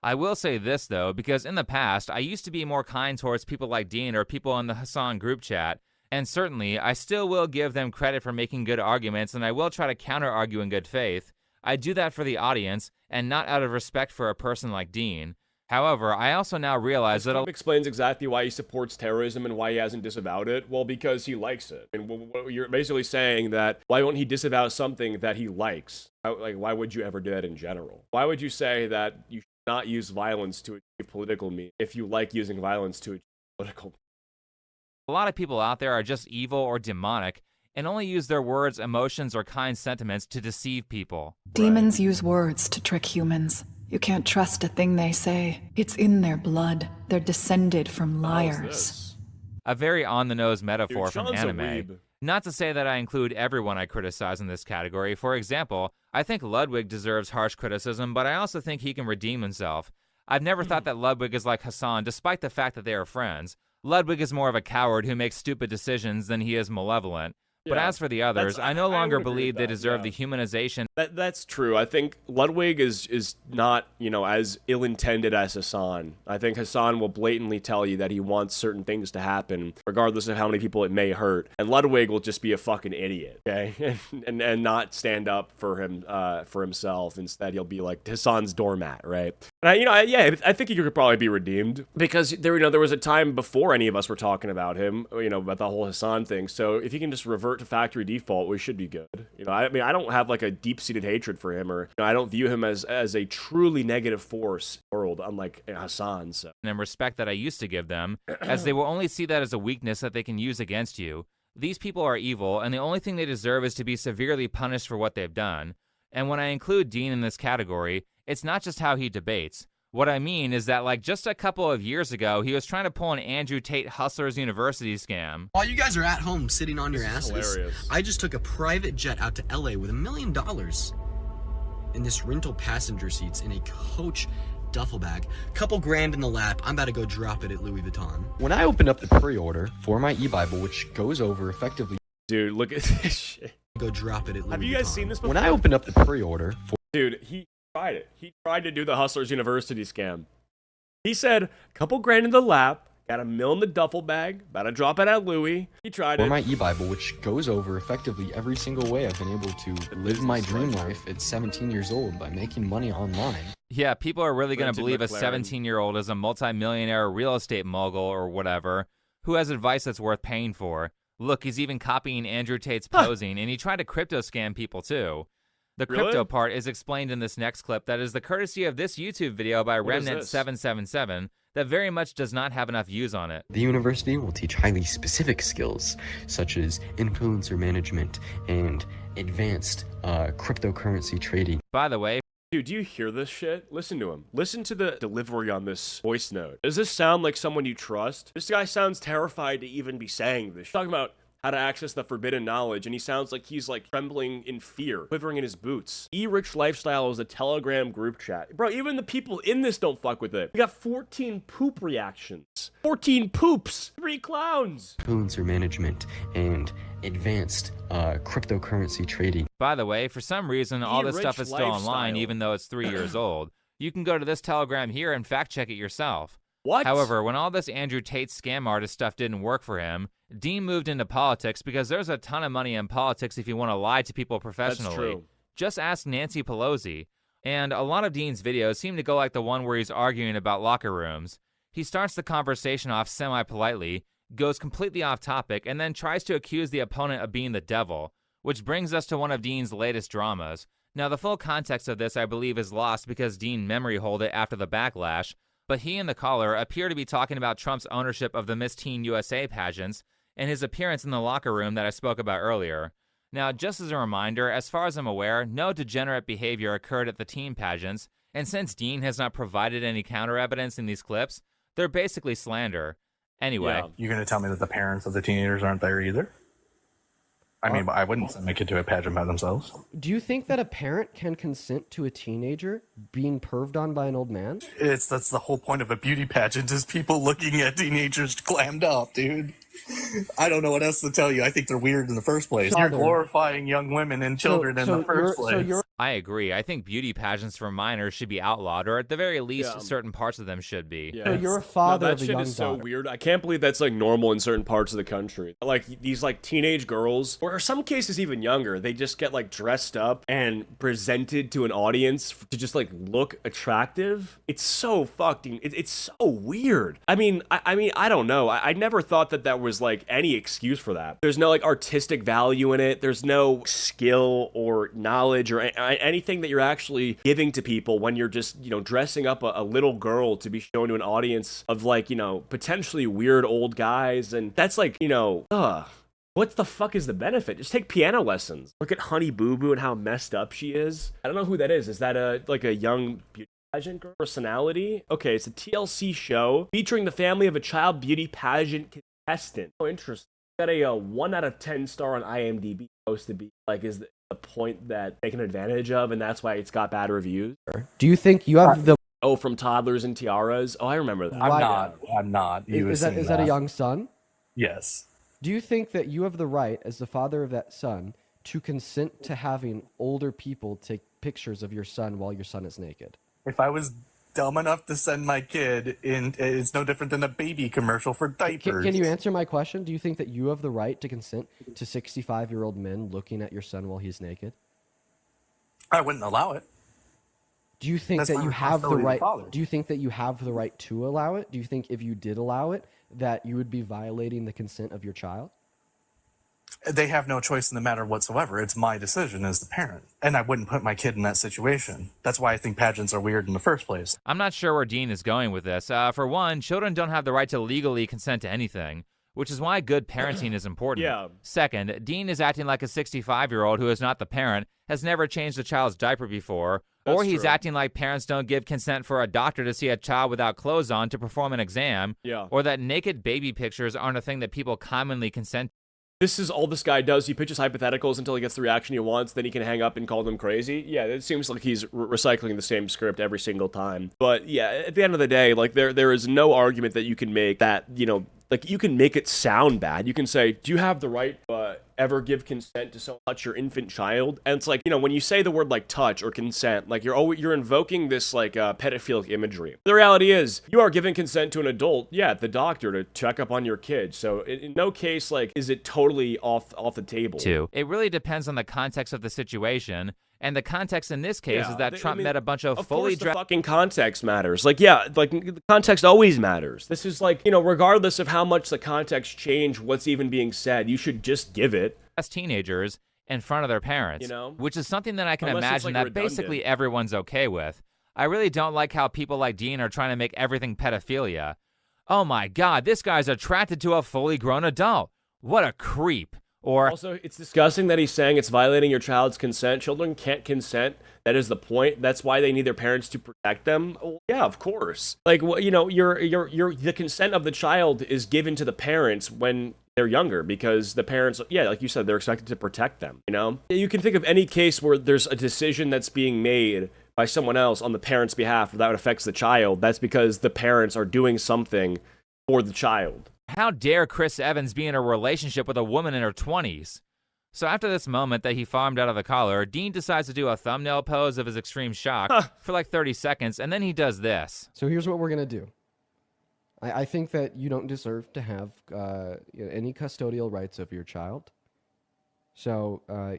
I will say this, though, because in the past, I used to be more kind towards people like Dean or people in the Hassan group chat, and certainly, I still will give them credit for making good arguments, and I will try to counter-argue in good faith. I do that for the audience, and not out of respect for a person like Dean. However, I also now realize that... Trump explains exactly why he supports terrorism and why he hasn't disavowed it. Well, because he likes it. And you're basically saying that, why won't he disavow something that he likes? Like, why would you ever do that in general? Why would you say that you should not use violence to achieve political means if you like using violence to achieve political means? A lot of people out there are just evil or demonic, and only use their words, emotions, or kind sentiments to deceive people. Demons use words to trick humans. You can't trust a thing they say. It's in their blood. They're descended from liars. A very on-the-nose metaphor Dude, from Sean's a anime. weeb. Not to say that I include everyone I criticize in this category. For example, I think Ludwig deserves harsh criticism, but I also think he can redeem himself. I've never thought that Ludwig is like Hassan, despite the fact that they are friends. Ludwig is more of a coward who makes stupid decisions than he is malevolent. But as for the others, I no longer believe they deserve the humanization. That's true. I think Ludwig is not, as ill-intended as Hassan. I think Hassan will blatantly tell you that he wants certain things to happen, regardless of how many people it may hurt. And Ludwig will just be a fucking idiot, okay? and not stand up for himself. Instead, he'll be like Hassan's doormat, right? And I think he could probably be redeemed because there was a time before any of us were talking about him, about the whole Hassan thing. So if he can just revert to factory default, we should be good. I don't have like a deep-seated hatred for him, or I don't view him as a truly negative force in the world, unlike Hassan. So. And respect that I used to give them, as they will only see that as a weakness that they can use against you. These people are evil, and the only thing they deserve is to be severely punished for what they've done. And when I include Dean in this category, it's not just how he debates. What I mean is that, like, just a couple of years ago, he was trying to pull an Andrew Tate Hustlers University scam. While you guys are at home sitting on your asses, hilarious. I just took a private jet out to LA with $1 million in this rental passenger seats in a coach duffel bag. Couple grand in the lap. I'm about to go drop it at Louis Vuitton. When I opened up the pre-order for my e-Bible, which goes over effectively... Dude, look at this shit. Go drop it at Louis Vuitton. Have you guys seen this before? When I opened up the pre-order for... Dude, he tried it. He tried to do the Hustlers University scam. He said, couple grand in the lap, got $1 million in the duffel bag, about to drop it at Louis. He tried it. For my e-Bible, which goes over effectively every single way I've been able to live my dream life at 17 years old by making money online. Yeah, people are really going to believe McLaren. a 17-year-old is a multimillionaire real estate mogul or whatever who has advice that's worth paying for. Look, he's even copying Andrew Tate's posing, and he tried to crypto scam people too. The crypto part is explained in this next clip that is the courtesy of this YouTube video by Remnant777 that very much does not have enough views on it. The university will teach highly specific skills such as influencer management and advanced cryptocurrency trading. By the way, dude, do you hear this shit? Listen to him. Listen to the delivery on this voice note. Does this sound like someone you trust? This guy sounds terrified to even be saying this. He's talking about how to access the forbidden knowledge, and he sounds like he's like trembling in fear, quivering in his boots. E-Rich Lifestyle is a Telegram group chat. Bro, even the people in this don't fuck with it. We got 14 poop reactions. 14 poops. 3 clowns. Influencer management and advanced cryptocurrency trading. By the way, for some reason, all this stuff is still online, even though it's 3 years old. You can go to this Telegram here and fact check it yourself. What? However, when all this Andrew Tate scam artist stuff didn't work for him, Dean moved into politics because there's a ton of money in politics if you want to lie to people professionally. That's true. Just ask Nancy Pelosi. And a lot of Dean's videos seem to go like the one where he's arguing about locker rooms. He starts the conversation off semi-politely, goes completely off topic, and then tries to accuse the opponent of being the devil, which brings us to one of Dean's latest dramas. Now, the full context of this, I believe, is lost because Dean memory holed it after the backlash, but he and the caller appear to be talking about Trump's ownership of the Miss Teen USA pageants and his appearance in the locker room that I spoke about earlier. Now, just as a reminder, as far as I'm aware, no degenerate behavior occurred at the teen pageants, and since Dean has not provided any counter evidence in these clips, they're basically slander. Anyway. Yeah. You're going to tell me that the parents of the teenagers aren't there either? I mean, I wouldn't send my kid to a pageant by themselves. Do you think that a parent can consent to a teenager being perved on by an old man? That's the whole point of a beauty pageant is people looking at teenagers clammed up, dude. I don't know what else to tell you. I think they're weird in the first place. You're glorifying young women and children in the first place. I agree. I think beauty pageants for minors should be outlawed, or at the very least, certain parts of them should be. Yeah. So you're a father of a young That shit is so daughter. weird. I can't believe that's like normal in certain parts of the country. Like these like teenage girls, or in some cases even younger, they just get like dressed up and presented to an audience to just like look attractive. It's so fucking. It's so weird. I mean, I don't know. I never thought that was like any excuse for that. There's no like artistic value in it. There's no skill or knowledge or anything that you're actually giving to people when you're just, dressing up a little girl to be shown to an audience of like, potentially weird old guys. And that's like, what the fuck is the benefit? Just take piano lessons. Look at Honey Boo Boo and how messed up she is. I don't know who that is. Is that a young beauty pageant girl personality? Okay, it's a TLC show featuring the family of a child beauty pageant contestant. Oh, interesting. Got a 1 out of 10 star on IMDb. Supposed to be like, is the point that taken advantage of, and that's why it's got bad reviews. Do you think you have the... Oh, from Toddlers and Tiaras? Oh, I remember that. I'm not. Is that a young son? Yes. Do you think that you have the right, as the father of that son, to consent to having older people take pictures of your son while your son is naked? If I was dumb enough to send my kid in, it's no different than a baby commercial for diapers. Can you answer my question? Do you think that you have the right to consent to 65-year-old men looking at your son while he's naked? I wouldn't allow it. Do you think That's that my you have the responsibility right? as a father. Do you think that you have the right to allow it? Do you think if you did allow it, that you would be violating the consent of your child? They have no choice in the matter whatsoever. It's my decision as the parent. And I wouldn't put my kid in that situation. That's why I think pageants are weird in the first place. I'm not sure where Dean is going with this. For one, children don't have the right to legally consent to anything, which is why good parenting is important. Yeah. Second, Dean is acting like a 65-year-old who is not the parent, has never changed a child's diaper before, or he's acting like parents don't give consent for a doctor to see a child without clothes on to perform an exam, or that naked baby pictures aren't a thing that people commonly consent to. This is all this guy does. He pitches hypotheticals until he gets the reaction he wants, then he can hang up and call them crazy. Yeah, it seems like he's recycling the same script every single time. But yeah, at the end of the day, like there is no argument that you can make that, you know, like you can make it sound bad. You can say, do you have the right to ever give consent to someone touch your infant child? And it's like, you know, when you say the word like touch or consent, like you're invoking this like pedophilic imagery. The reality is you are giving consent to an adult, the doctor, to check up on your kid. So in no case like is it totally off the table. It really depends on the context of the situation. And the context in this case is that Trump met a bunch of fully dressed. Fucking context matters. Like, yeah, like the context always matters. This is like, you know, regardless of how much the context change, what's even being said, you should just give it. As teenagers in front of their parents, you know, which is something that I can Unless it's, imagine like, that basically everyone's okay with. I really don't like how people like Dean are trying to make everything pedophilia. Oh my God, this guy's attracted to a fully grown adult. What a creep. Or also, it's disgusting that he's saying it's violating your child's consent. Children can't consent. That is the point. That's why they need their parents to protect them. Well, yeah, of course. Like, you know, the consent of the child is given to the parents when they're younger because the parents, like you said, they're expected to protect them. You know, you can think of any case where there's a decision that's being made by someone else on the parent's behalf that affects the child. That's because the parents are doing something for the child. How dare Chris Evans be in a relationship with a woman in her 20s? So after this moment that he farmed out of the collar, Dean decides to do a thumbnail pose of his extreme shock for like 30 seconds, and then he does this. So here's what we're going to do. I think that you don't deserve to have any custodial rights over your child. So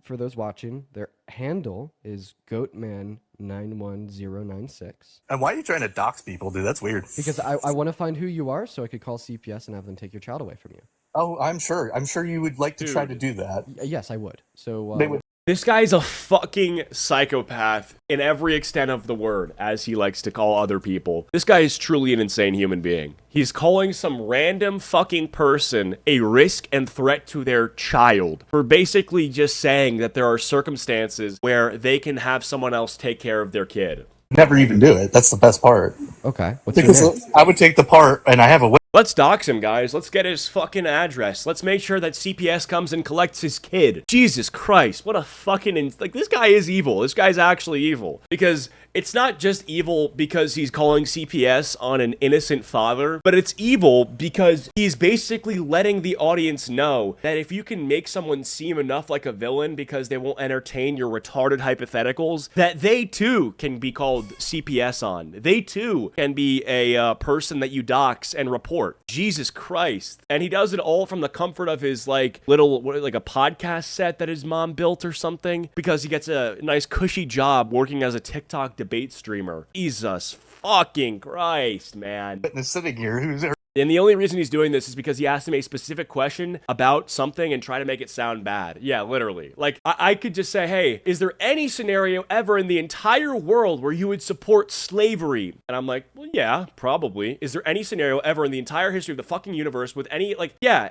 for those watching, their handle is Goatman91096. And why are you trying to dox people, dude? That's weird. Because I want to find who you are so I could call CPS and have them take your child away from you. Oh, I'm sure you would like to try to do that. Yes, I would. So they would. This guy's a fucking psychopath in every extent of the word, as he likes to call other people. This guy is truly an insane human being. He's calling some random fucking person a risk and threat to their child for basically just saying that there are circumstances where they can have someone else take care of their kid. Never even do it. That's the best part. Okay. Because I would take the part, and I have a. Let's dox him, guys. Let's get his fucking address. Let's make sure that CPS comes and collects his kid. Jesus Christ, what a fucking... Like, this guy is evil. This guy's actually evil. Because it's not just evil because he's calling CPS on an innocent father, but it's evil because he's basically letting the audience know that if you can make someone seem enough like a villain because they won't entertain your retarded hypotheticals, that they too can be called CPS on. They too can be a person that you dox and report. Jesus Christ. And he does it all from the comfort of his like little, like a podcast set that his mom built or something, because he gets a nice cushy job working as a TikTok debate streamer. Jesus fucking Christ, man. Sitting here, who's there? And the only reason he's doing this is because he asked him a specific question about something and try to make it sound bad. Yeah, literally. Like, I could just say, hey, is there any scenario ever in the entire world where you would support slavery? And I'm like, well, yeah, probably. Is there any scenario ever in the entire history of the fucking universe with any, like, yeah.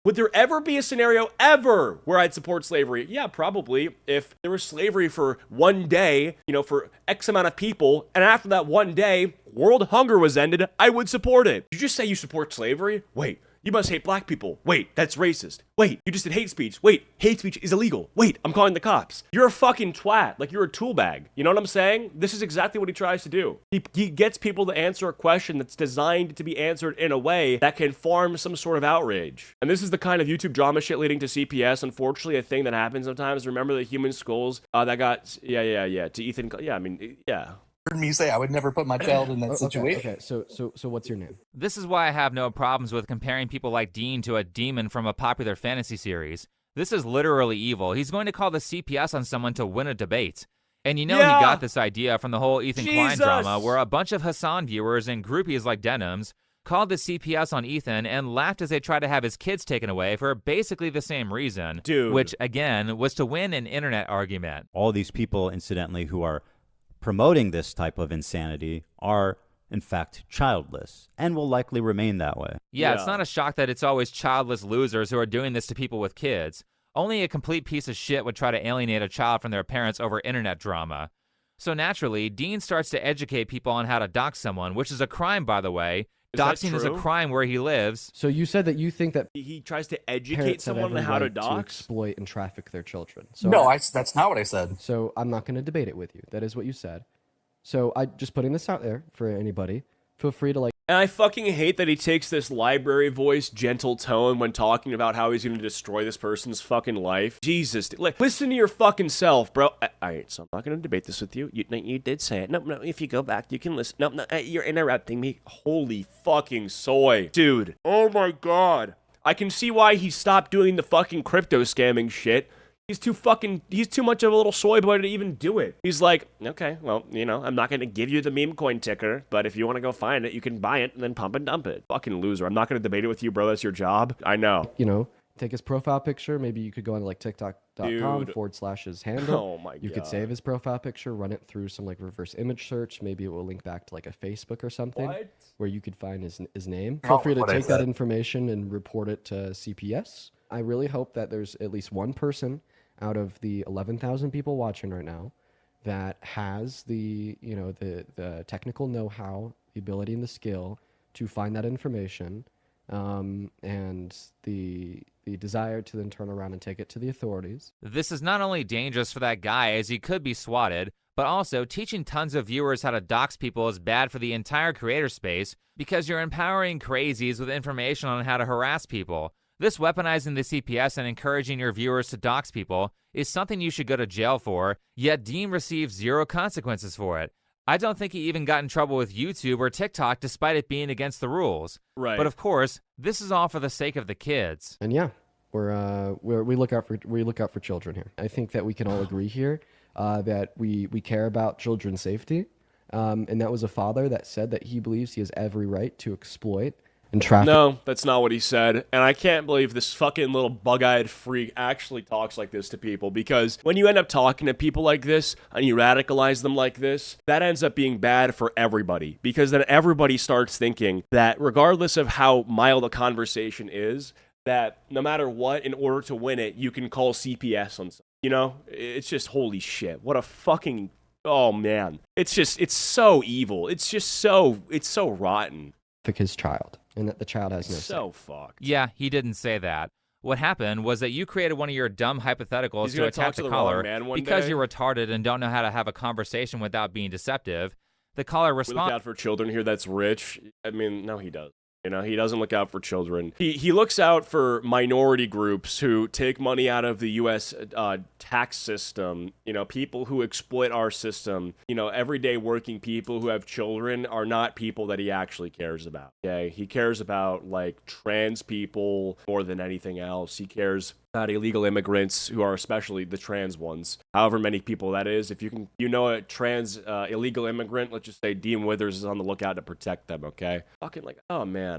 Would there ever be a scenario ever where I'd support slavery? Yeah, probably. If there was slavery for one day, you know, for X amount of people, and after that one day, world hunger was ended, I would support it. Did you just say you support slavery? Wait, You must hate black people. Wait, that's racist. Wait, you just did hate speech. Wait, hate speech is illegal. Wait, I'm calling the cops. You're a fucking twat. Like, you're a tool bag. You know what I'm saying? This is exactly what he tries to do. He gets people to answer a question that's designed to be answered in a way that can farm some sort of outrage. And this is the kind of YouTube drama shit leading to CPS. Unfortunately, a thing that happens sometimes. Remember the human skulls that got, to Ethan, Heard me say I would never put my child in that situation. Okay, so what's your name? This is why I have no problems with comparing people like Dean to a demon from a popular fantasy series. This is literally evil. He's going to call the CPS on someone to win a debate. And he got this idea from the whole Ethan Klein drama, where a bunch of Hassan viewers and groupies like Denims called the CPS on Ethan and laughed as they tried to have his kids taken away for basically the same reason. Dude. Which, again, was to win an internet argument. All these people, incidentally, who are promoting this type of insanity are, in fact, childless and will likely remain that way. Yeah, it's not a shock that it's always childless losers who are doing this to people with kids. Only a complete piece of shit would try to alienate a child from their parents over internet drama. So naturally, Dean starts to educate people on how to dox someone, which is a crime, by the way. Doxing is a crime where he lives. So you said that you think that he tries to educate someone on how to dox? To exploit and traffic their children. So no, that's not what I said. So I'm not going to debate it with you. That is what you said. So I just putting this out there for anybody. Feel free to like. And I fucking hate that he takes this library voice, gentle tone when talking about how he's going to destroy this person's fucking life. Jesus, like, listen to your fucking self, bro. All right, so I'm not going to debate this with you. You did say it. No, if you go back, you can listen. No, you're interrupting me. Holy fucking soy. Dude, oh my God. I can see why he stopped doing the fucking crypto scamming shit. He's too much of a little soy boy to even do it. He's like, okay, well, I'm not going to give you the meme coin ticker, but if you want to go find it, you can buy it and then pump and dump it. Fucking loser. I'm not going to debate it with you, bro. That's your job. I know. Take his profile picture. Maybe you could go on like TikTok.com/his handle. Oh my God. You could save his profile picture, run it through some like reverse image search. Maybe it will link back to like a Facebook or something where you could find his name. Feel free to take that information and report it to CPS. I really hope that there's at least one person out of the 11,000 people watching right now that has the technical know-how, the ability and the skill to find that information, and the desire to then turn around and take it to the authorities. This is not only dangerous for that guy, as he could be swatted, but also teaching tons of viewers how to dox people is bad for the entire creator space because you're empowering crazies with information on how to harass people. This weaponizing the CPS and encouraging your viewers to dox people is something you should go to jail for, yet Dean receives zero consequences for it. I don't think he even got in trouble with YouTube or TikTok despite it being against the rules. Right. But of course, this is all for the sake of the kids. And yeah, we look out for children here. I think that we can all agree here that we care about children's safety. And that was a father that said that he believes he has every right to exploit and traffic. No, that's not what he said. And I can't believe this fucking little bug-eyed freak actually talks like this to people, because when you end up talking to people like this and you radicalize them like this, that ends up being bad for everybody, because then everybody starts thinking that regardless of how mild a conversation is, that no matter what, in order to win it, you can call CPS on something. It's just holy shit. What a fucking, oh man. It's so evil. It's so rotten. His child, and that the child has no so fucked. Yeah, he didn't say that. What happened was that you created one of your dumb hypotheticals to attack the caller because you're retarded and don't know how to have a conversation without being deceptive. The caller We look out for children here that's rich. I mean, no, he does. He doesn't look out for children. He looks out for minority groups who take money out of the U.S. Tax system. People who exploit our system. Everyday working people who have children are not people that he actually cares about. Okay, he cares about like trans people more than anything else. He cares about illegal immigrants, who are especially the trans ones. However many people that is. If you can, a trans illegal immigrant, let's just say Dean Withers is on the lookout to protect them. Okay, fucking like, oh man.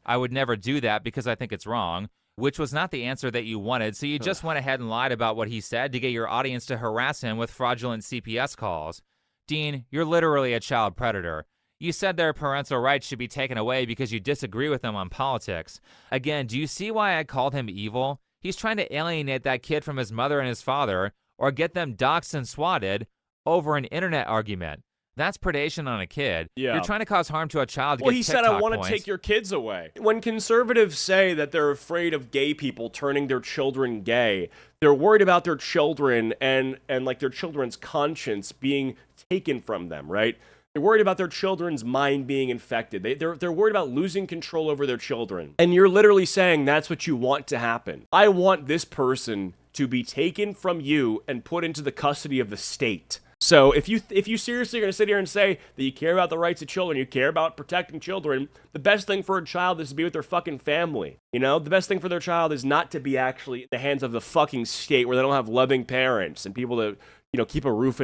I would never do that because I think it's wrong, which was not the answer that you wanted. So you just went ahead and lied about what he said to get your audience to harass him with fraudulent CPS calls. Dean, you're literally a child predator. You said their parental rights should be taken away because you disagree with them on politics. Again, do you see why I called him evil? He's trying to alienate that kid from his mother and his father, or get them doxxed and swatted over an internet argument. That's predation on a kid. Yeah. You're trying to cause harm to a child to Well, get he said, TikTok I want to points. take your kids away. When conservatives say that they're afraid of gay people turning their children gay, they're worried about their children and like their children's conscience being taken from them, right? They're worried about their children's mind being infected. They're worried about losing control over their children. And you're literally saying that's what you want to happen. I want this person to be taken from you and put into the custody of the state. So if you seriously are going to sit here and say that you care about the rights of children, you care about protecting children, the best thing for a child is to be with their fucking family. You know, the best thing for their child is not to be actually in the hands of the fucking state where they don't have loving parents and people to, you know, keep a roof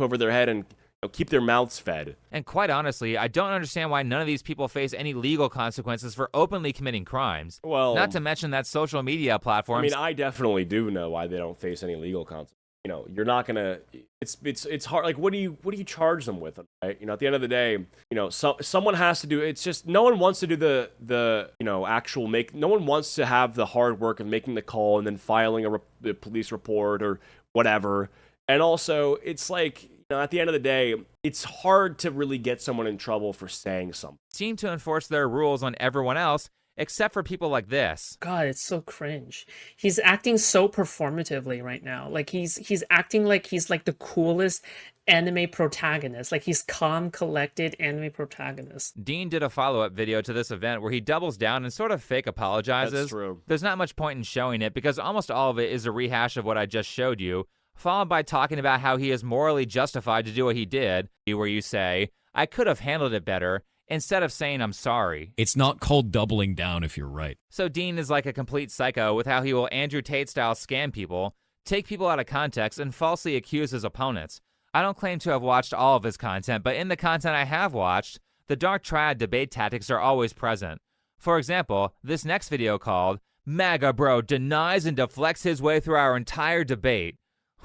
over their head and keep their mouths fed. And quite honestly, I don't understand why none of these people face any legal consequences for openly committing crimes. Well, not to mention that social media platforms. I mean, I definitely do know why they don't face any legal consequences. You know, you're not gonna. It's hard. Like, what do you charge them with? Right? You know, at the end of the day, you know, someone has to do. It's just no one wants to do the you know actual make. No one wants to have the hard work of making the call and then filing a police report or whatever. And also, it's like, you know, at the end of the day, it's hard to really get someone in trouble for saying something. Seem to enforce their rules on everyone else, except for people like this. God, it's so cringe. He's acting so performatively right now. Like he's acting like he's like the coolest anime protagonist. Like he's calm, collected anime protagonist. Dean did a follow-up video to this event where he doubles down and sort of fake apologizes. That's true. There's not much point in showing it because almost all of it is a rehash of what I just showed you, followed by talking about how he is morally justified to do what he did, where you say, I could have handled it better, instead of saying I'm sorry. It's not called doubling down if you're right. So Dean is like a complete psycho with how he will Andrew Tate-style scam people, take people out of context, and falsely accuse his opponents. I don't claim to have watched all of his content, but in the content I have watched, the dark triad debate tactics are always present. For example, this next video called, MAGA Bro Denies and Deflects His Way Through Our Entire Debate.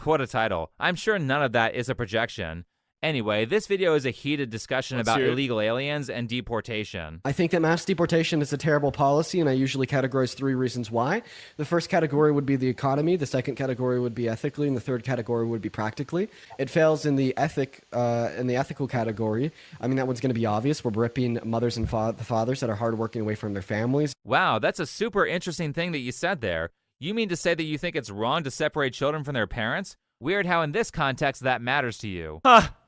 What a title. I'm sure none of that is a projection. Anyway, this video is a heated discussion about illegal aliens and deportation. I think that mass deportation is a terrible policy, and I usually categorize 3 reasons why. The first category would be the economy, the second category would be ethically, and the third category would be practically. It fails in the ethical category. I mean, that one's going to be obvious. We're ripping mothers and fathers that are hardworking away from their families. Wow, that's a super interesting thing that you said there. You mean to say that you think it's wrong to separate children from their parents? Weird how in this context that matters to you.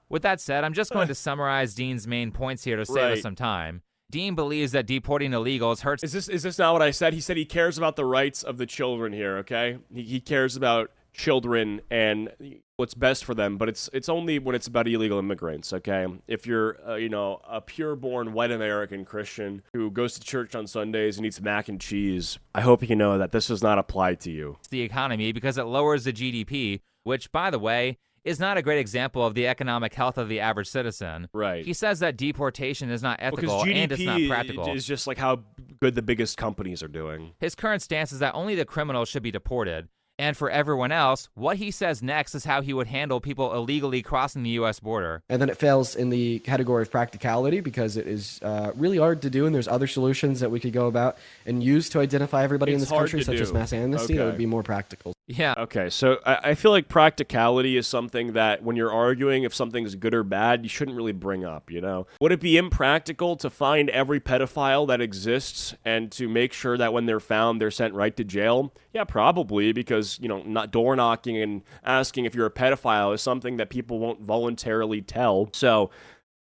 With that said, I'm just going to summarize Dean's main points here to save us some time. Dean believes that deporting illegals hurts... Is this not what I said? He said he cares about the rights of the children here, okay? He cares about children and what's best for them, but it's only when it's about illegal immigrants, okay? If you're, you know, a pure-born white American Christian who goes to church on Sundays and eats mac and cheese, I hope you know that this does not apply to you. ...the economy because it lowers the GDP, which, by the way, is not a great example of the economic health of the average citizen. Right. He says that deportation is not ethical and it's not practical. Is just like how good the biggest companies are doing. His current stance is that only the criminals should be deported. And for everyone else, what he says next is how he would handle people illegally crossing the U.S. border. And then it fails in the category of practicality because it is really hard to do, and there's other solutions that we could go about and use to identify everybody in this country, such as mass amnesty, that would be more practical. Yeah. Okay, so I feel like practicality is something that when you're arguing if something's good or bad, you shouldn't really bring up, you know? Would it be impractical to find every pedophile that exists and to make sure that when they're found, they're sent right to jail? Yeah, probably, because, you know, not door knocking and asking if you're a pedophile is something that people won't voluntarily tell. So,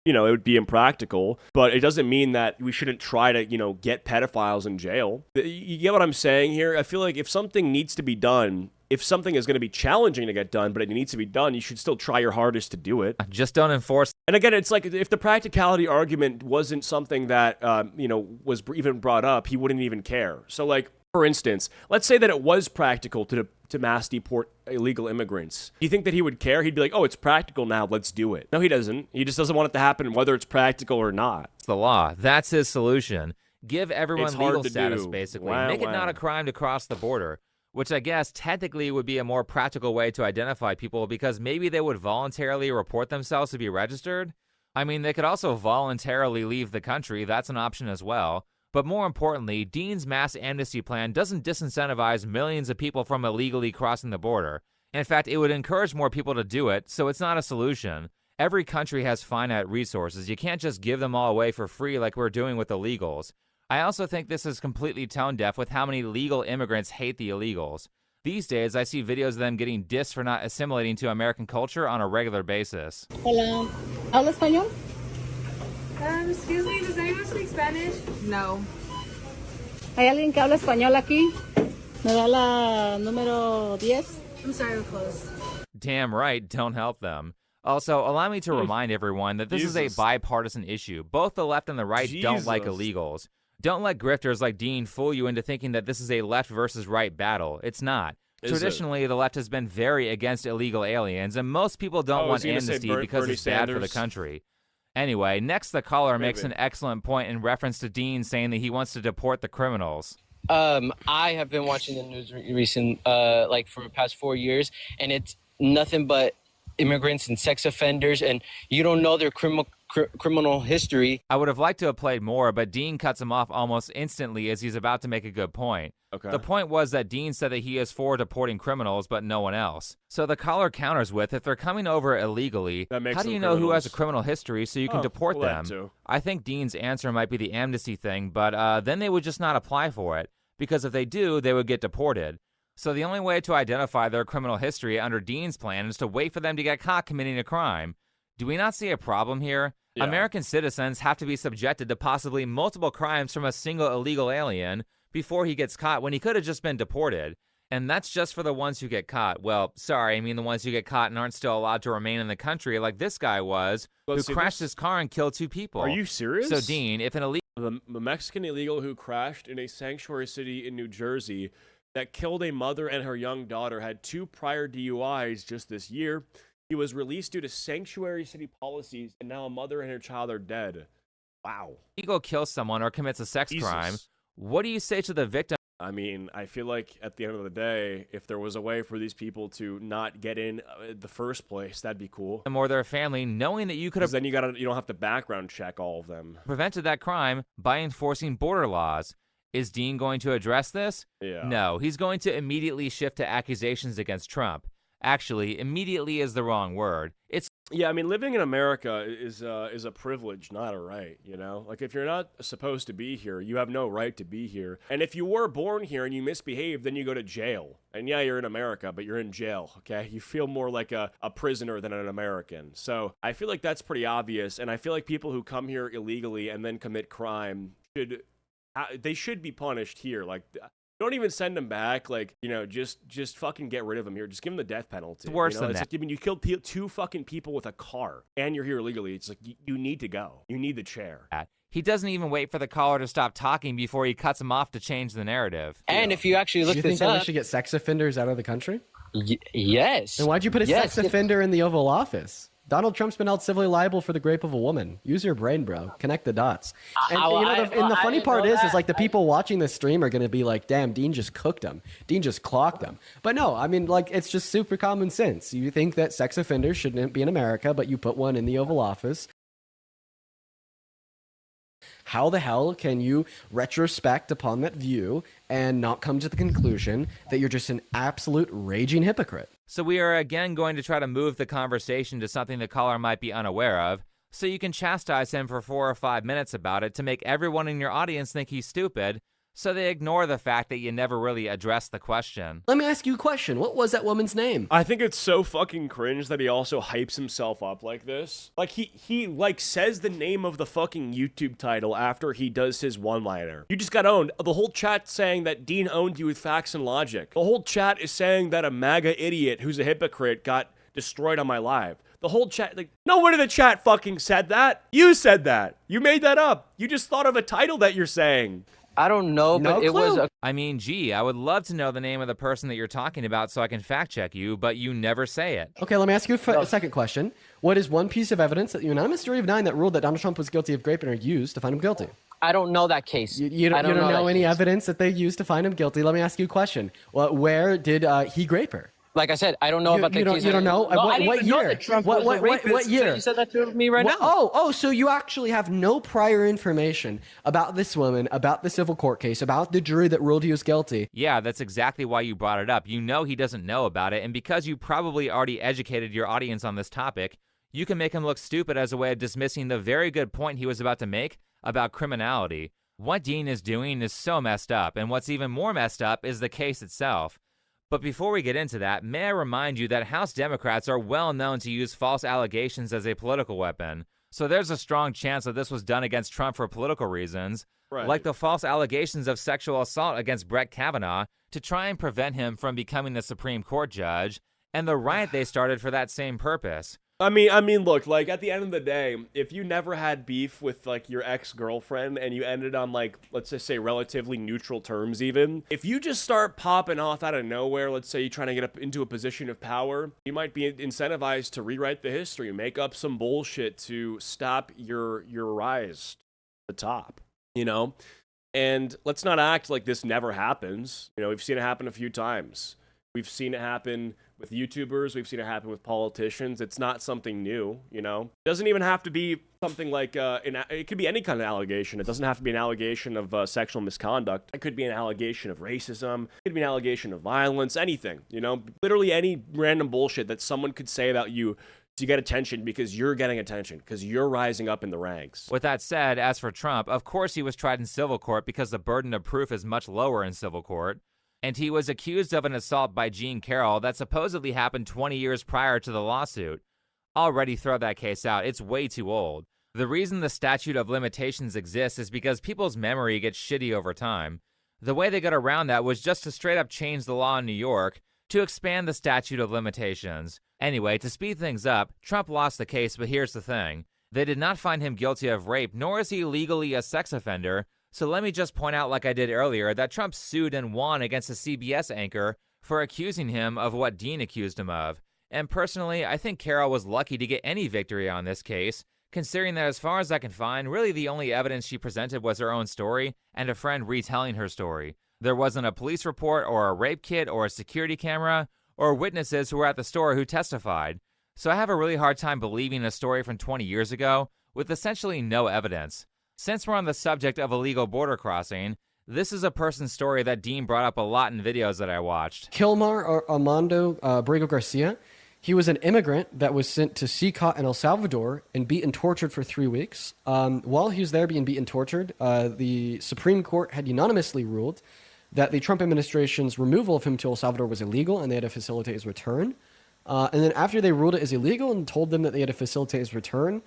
you know, it would be impractical, but it doesn't mean that we shouldn't try to, you know, get pedophiles in jail. You get what I'm saying here? I feel like if something needs to be done, if something is going to be challenging to get done, but it needs to be done, you should still try your hardest to do it. Just don't enforce. And again, it's like if the practicality argument wasn't something that, you know, was even brought up, he wouldn't even care. So, like, for instance, let's say that it was practical to mass deport illegal immigrants. Do you think that he would care? He'd be like, oh, it's practical now, let's do it. No, he doesn't. He just doesn't want it to happen whether it's practical or not. It's the law. That's his solution. Give everyone It's legal hard to status, do. basically. Wow, Make it wow. not a crime to cross the border, which I guess technically would be a more practical way to identify people because maybe they would voluntarily report themselves to be registered. I mean, they could also voluntarily leave the country. That's an option as well. But more importantly, Dean's mass amnesty plan doesn't disincentivize millions of people from illegally crossing the border. In fact, it would encourage more people to do it, so it's not a solution. Every country has finite resources. You can't just give them all away for free like we're doing with illegals. I also think this is completely tone deaf with how many legal immigrants hate the illegals. These days, I see videos of them getting dissed for not assimilating to American culture on a regular basis. Hola. ¿Habla español? Excuse me, does anyone speak Spanish? No. ¿Hay alguien que habla español aquí? ¿Me da la número 10? I'm sorry, we're closed. Damn right, don't help them. Also, allow me to remind everyone that this is a bipartisan issue. Both the left and the right don't like illegals. Don't let grifters like Dean fool you into thinking that this is a left versus right battle. It's not. Traditionally, the left has been very against illegal aliens, and most people don't want amnesty because it's bad for the country. Anyway, next the caller makes an excellent point in reference to Dean saying that he wants to deport the criminals. I have been watching the news for the past 4 years, and it's nothing but immigrants and sex offenders, and you don't know their criminal history. I would have liked to have played more, but Dean cuts him off almost instantly as he's about to make a good point. Okay. The point was that Dean said that he is for deporting criminals, but no one else. So the caller counters with, if they're coming over illegally, how do you know who has a criminal history so you can deport them? I think Dean's answer might be the amnesty thing, but then they would just not apply for it, because if they do, they would get deported. So the only way to identify their criminal history under Dean's plan is to wait for them to get caught committing a crime. Do we not see a problem here? Yeah. American citizens have to be subjected to possibly multiple crimes from a single illegal alien before he gets caught when he could have just been deported. And that's just for the ones who get caught. Well, sorry, I mean the ones who get caught and aren't still allowed to remain in the country like this guy was, who crashed his car and killed 2 people. Are you serious? So Dean, if an illegal... The Mexican illegal who crashed in a sanctuary city in New Jersey that killed a mother and her young daughter had 2 prior DUIs just this year. He was released due to sanctuary city policies, and now a mother and her child are dead. Wow. Illegal kills someone or commits a sex crime. What do you say to the victim? I mean, I feel like at the end of the day, if there was a way for these people to not get in the first place, that'd be cool. Or their family, knowing that you could have... Then you don't have to background check all of them. ...prevented that crime by enforcing border laws. Is Dean going to address this? Yeah. No, he's going to immediately shift to accusations against Trump. Actually, immediately is the wrong word. Yeah, I mean, living in America is a privilege, not a right, you know? Like, if you're not supposed to be here, you have no right to be here. And if you were born here and you misbehave, then you go to jail. And yeah, you're in America, but you're in jail, okay? You feel more like a prisoner than an American. So I feel like that's pretty obvious, and I feel like people who come here illegally and then commit crime should be punished here. Like, don't even send them back. Like, just fucking get rid of them here. Just give them the death penalty. It's worse than that. Like, I mean, you killed 2 fucking people with a car, and you're here illegally. It's like, you need to go. You need the chair. He doesn't even wait for the caller to stop talking before he cuts him off to change the narrative. And if you actually look this up... Do you think that we should get sex offenders out of the country? Yes. Then why'd you put a sex offender in the Oval Office? Donald Trump's been held civilly liable for the rape of a woman. Use your brain, bro. Connect the dots. And the funny part is like the people watching this stream are going to be like, damn, Dean just cooked him. Dean just clocked him. But no, I mean, like, it's just super common sense. You think that sex offenders shouldn't be in America, but you put one in the Oval Office. How the hell can you retrospect upon that view and not come to the conclusion that you're just an absolute raging hypocrite? So we are again going to try to move the conversation to something the caller might be unaware of, so you can chastise him for 4 or 5 minutes about it to make everyone in your audience think he's stupid, so they ignore the fact that you never really addressed the question. Let me ask you a question. What was that woman's name? I think it's so fucking cringe that he also hypes himself up like this. Like, he like says the name of the fucking YouTube title after he does his one-liner. You just got owned. The whole chat's saying that Dean owned you with facts and logic. The whole chat is saying that a MAGA idiot who's a hypocrite got destroyed on my live. The whole chat, like, no one in the chat fucking said that. You said that. You made that up. You just thought of a title that you're saying. I don't know, but it was I mean, gee, I would love to know the name of the person that you're talking about so I can fact check you, but you never say it. Okay, let me ask you a second question. What is one piece of evidence that the unanimous jury of 9 that ruled that Donald Trump was guilty of rape and are used to find him guilty? I don't know that case. You don't know any evidence that they used to find him guilty. Let me ask you a question. Well, where did he grape her? Like I said, I don't know about the case. You don't know? No, what year? What year? You said that to me right now. Oh, so you actually have no prior information about this woman, about the civil court case, about the jury that ruled he was guilty. Yeah, that's exactly why you brought it up. You know he doesn't know about it, and because you probably already educated your audience on this topic, you can make him look stupid as a way of dismissing the very good point he was about to make about criminality. What Dean is doing is so messed up, and what's even more messed up is the case itself. But before we get into that, may I remind you that House Democrats are well known to use false allegations as a political weapon. So there's a strong chance that this was done against Trump for political reasons, like the false allegations of sexual assault against Brett Kavanaugh to try and prevent him from becoming the Supreme Court judge, and the riot they started for that same purpose. I mean, look, like, at the end of the day, if you never had beef with, like, your ex-girlfriend and you ended on, like, let's just say relatively neutral terms even, if you just start popping off out of nowhere, let's say you're trying to get up into a position of power, you might be incentivized to rewrite the history, make up some bullshit to stop your rise to the top, you know? And let's not act like this never happens. You know, we've seen it happen a few times. We've seen it happen with YouTubers. We've seen it happen with politicians. It's not something new, you know? It doesn't even have to be something like, it could be any kind of allegation. It doesn't have to be an allegation of sexual misconduct. It could be an allegation of racism. It could be an allegation of violence, anything, you know? Literally any random bullshit that someone could say about you to get attention because you're getting attention, because you're rising up in the ranks. With that said, as for Trump, of course he was tried in civil court because the burden of proof is much lower in civil court. And he was accused of an assault by Jean Carroll that supposedly happened 20 years prior to the lawsuit. Already throw that case out, it's way too old. The reason the statute of limitations exists is because people's memory gets shitty over time. The way they got around that was just to straight up change the law in New York to expand the statute of limitations. Anyway, to speed things up, Trump lost the case, but here's the thing. They did not find him guilty of rape, nor is he legally a sex offender. So let me just point out, like I did earlier, that Trump sued and won against a CBS anchor for accusing him of what Dean accused him of. And personally, I think Carroll was lucky to get any victory on this case, considering that as far as I can find, really the only evidence she presented was her own story and a friend retelling her story. There wasn't a police report or a rape kit or a security camera or witnesses who were at the store who testified. So I have a really hard time believing a story from 20 years ago with essentially no evidence. Since we're on the subject of illegal border crossing, this is a person's story that Dean brought up a lot in videos that I watched. Kilmar Armando Abrego Garcia, he was an immigrant that was sent to CICOT in El Salvador and beaten and tortured for 3 weeks. While he was there being beaten and tortured, the Supreme Court had unanimously ruled that the Trump administration's removal of him to El Salvador was illegal and they had to facilitate his return. And then after they ruled it as illegal and told them that they had to facilitate his return,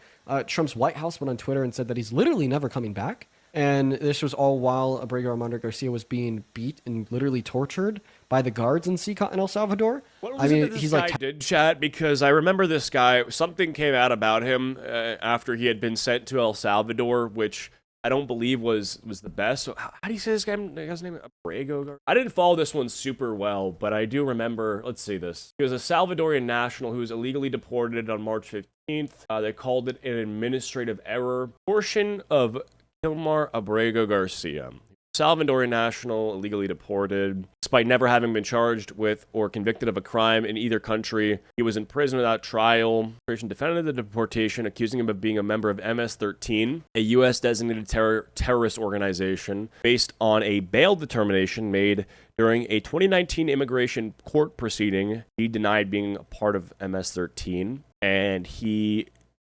Trump's White House went on Twitter and said that he's literally never coming back. And this was all while Abrego Armando Garcia was being beat and literally tortured by the guards in CICOT in El Salvador. What was it that this guy did, chat? Because I remember this guy, something came out about him after he had been sent to El Salvador, which I don't believe was the best. So how do you say this guy's name? Abrego? I didn't follow this one super well, but I do remember, let's see this. He was a Salvadorian national who was illegally deported on March 15th. They called it an administrative error. Portion of Kilmar Abrego Garcia. Salvadorian national, illegally deported. Despite never having been charged with or convicted of a crime in either country, he was in prison without trial. The defended the deportation, accusing him of being a member of MS-13, a U.S.-designated terrorist organization, based on a bail determination made during a 2019 immigration court proceeding. He denied being a part of MS-13, and he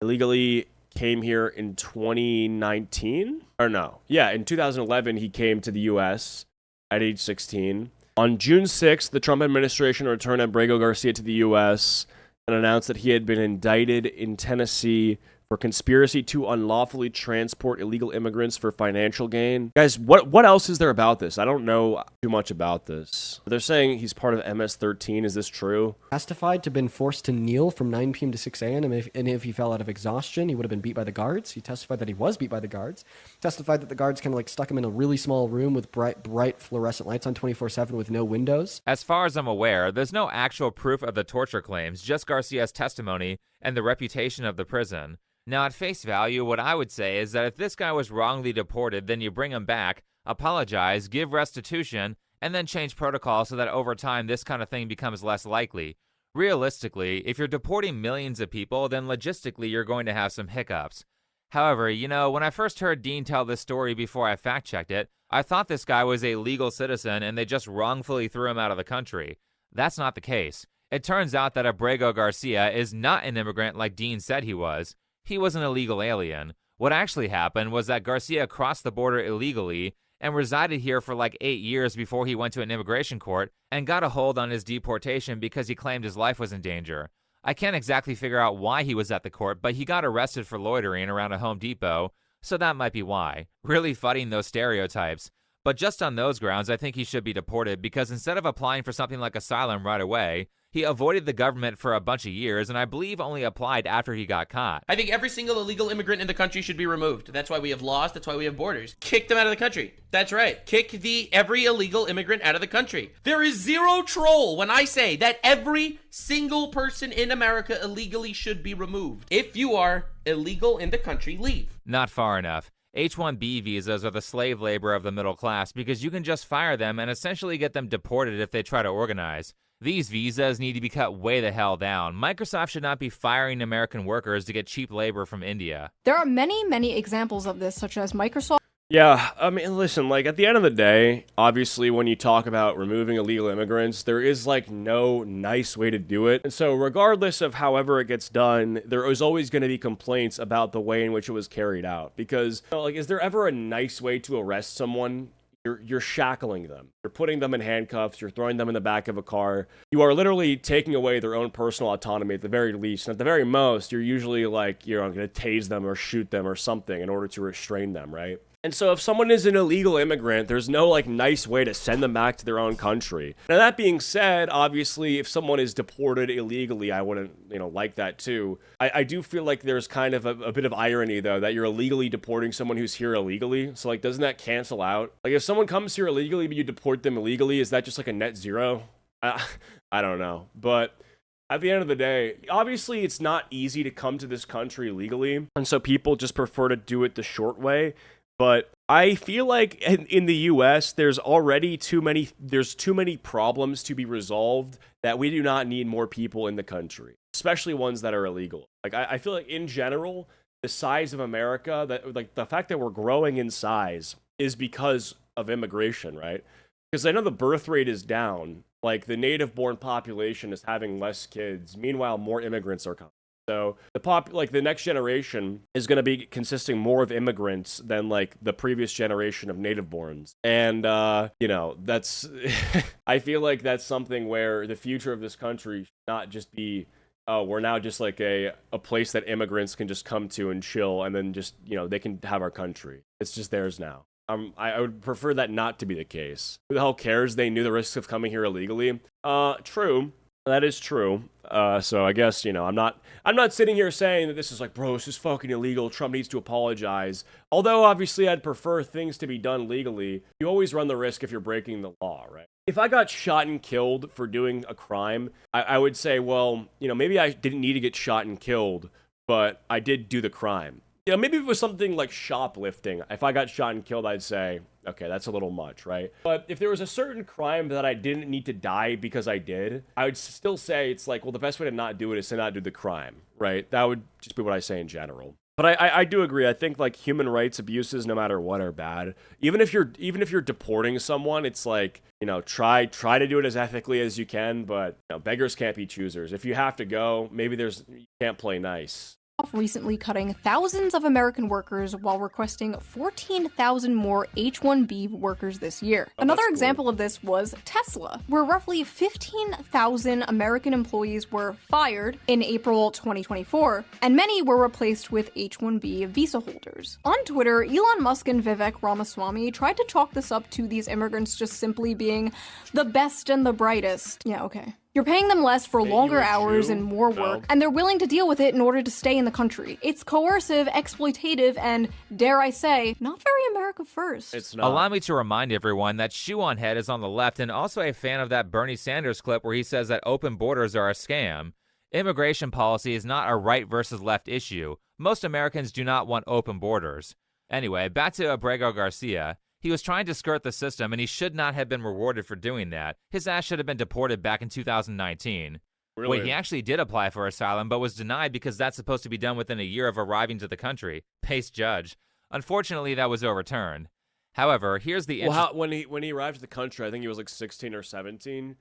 illegally came here in 2019 or no yeah in 2011 he came to the U.S. at age 16. On June 6th, the Trump administration returned Abrego Garcia to the U.S. and announced that he had been indicted in Tennessee for conspiracy to unlawfully transport illegal immigrants for financial gain. Guys, what else is there about this? I don't know too much about this. They're saying he's part of MS-13. Is this true? Testified to have been forced to kneel from 9 p.m. to 6 a.m. And if he fell out of exhaustion, he would have been beat by the guards. He testified that he was beat by the guards. Testified that the guards kind of like stuck him in a really small room with bright fluorescent lights on 24/7 with no windows. As far as I'm aware, there's no actual proof of the torture claims, just Garcia's testimony and the reputation of the prison. Now, at face value, what I would say is that if this guy was wrongly deported, then you bring him back, apologize, give restitution, and then change protocol so that over time this kind of thing becomes less likely. Realistically, if you're deporting millions of people, then logistically you're going to have some hiccups. However, you know, when I first heard Dean tell this story before I fact-checked it, I thought this guy was a legal citizen and they just wrongfully threw him out of the country. That's not the case. It turns out that Abrego Garcia is not an immigrant like Dean said he was. He was an illegal alien. What actually happened was that Garcia crossed the border illegally and resided here for like 8 years before he went to an immigration court and got a hold on his deportation because he claimed his life was in danger. I can't exactly figure out why he was at the court, but he got arrested for loitering around a Home Depot, so that might be why. Really fighting those stereotypes. But just on those grounds, I think he should be deported because instead of applying for something like asylum right away, he avoided the government for a bunch of years and I believe only applied after he got caught. I think every single illegal immigrant in the country should be removed. That's why we have laws. That's why we have borders. Kick them out of the country. That's right. Kick every illegal immigrant out of the country. There is zero troll when I say that every single person in America illegally should be removed. If you are illegal in the country, leave. Not far enough. H-1B visas are the slave labor of the middle class because you can just fire them and essentially get them deported if they try to organize. These visas need to be cut way the hell down. Microsoft should not be firing American workers to get cheap labor from India. There are many, many examples of this, such as Microsoft. Yeah, I mean, listen, like, at the end of the day, obviously, when you talk about removing illegal immigrants, there is, like, no nice way to do it. And so, regardless of however it gets done, there is always going to be complaints about the way in which it was carried out. Because, you know, like, is there ever a nice way to arrest someone? You're shackling them. You're putting them in handcuffs. You're throwing them in the back of a car. You are literally taking away their own personal autonomy at the very least. And at the very most, you're usually, like, you're going to tase them or shoot them or something in order to restrain them, right? And so if someone is an illegal immigrant, there's no, like, nice way to send them back to their own country. Now, that being said, obviously, if someone is deported illegally, I wouldn't, you know, like that too. I do feel like there's kind of a bit of irony, though, that you're illegally deporting someone who's here illegally. So, like, doesn't that cancel out? Like, if someone comes here illegally, but you deport them illegally, is that just, like, a net zero? I don't know. But at the end of the day, obviously, it's not easy to come to this country legally. And so people just prefer to do it the short way. But I feel like in the U.S., there's already too many problems to be resolved that we do not need more people in the country, especially ones that are illegal. Like, I feel like in general, the size of America, that, like, the fact that we're growing in size is because of immigration, right? Because I know the birth rate is down. Like, the native-born population is having less kids. Meanwhile, more immigrants are coming. So the next generation is going to be consisting more of immigrants than, like, the previous generation of native-borns. And, you know, that's, I feel like that's something where the future of this country should not just be, oh, we're now just like a place that immigrants can just come to and chill and then just, you know, they can have our country. It's just theirs now. I would prefer that not to be the case. Who the hell cares? They knew the risks of coming here illegally. True. That is true. So I guess, you know, I'm not sitting here saying that this is like, bro, this is fucking illegal. Trump needs to apologize. Although obviously I'd prefer things to be done legally. You always run the risk if you're breaking the law, right? If I got shot and killed for doing a crime, I would say, well, you know, maybe I didn't need to get shot and killed, but I did do the crime. You know, maybe if it was something like shoplifting, if I got shot and killed, I'd say, okay, that's a little much, right? But if there was a certain crime that I didn't need to die because I did, I would still say it's like, well, the best way to not do it is to not do the crime, right? That would just be what I say in general. But I do agree. I think, like, human rights abuses, no matter what, are bad. Even if you're deporting someone, it's like, you know, try to do it as ethically as you can, but, you know, beggars can't be choosers. If you have to go, maybe you can't play nice. Recently cutting thousands of American workers while requesting 14,000 more H-1B workers this year. Another example of this was Tesla, where roughly 15,000 American employees were fired in April 2024, and many were replaced with H-1B visa holders. On Twitter, Elon Musk and Vivek Ramaswamy tried to chalk this up to these immigrants just simply being the best and the brightest. Yeah, okay. You're paying them less for longer hours and more work, and they're willing to deal with it in order to stay in the country. It's coercive, exploitative, and, dare I say, not very America first. It's not. Allow me to remind everyone that Shoe on Head is on the left and also a fan of that Bernie Sanders clip where he says that open borders are a scam. Immigration policy is not a right versus left issue. Most Americans do not want open borders. Anyway, back to Abrego Garcia. He was trying to skirt the system, and he should not have been rewarded for doing that. His ass should have been deported back in 2019. Really? Wait, he actually did apply for asylum, but was denied because that's supposed to be done within a year of arriving to the country. Pace judge. Unfortunately, that was overturned. However, here's the when he arrived to the country, I think he was like 16 or 17.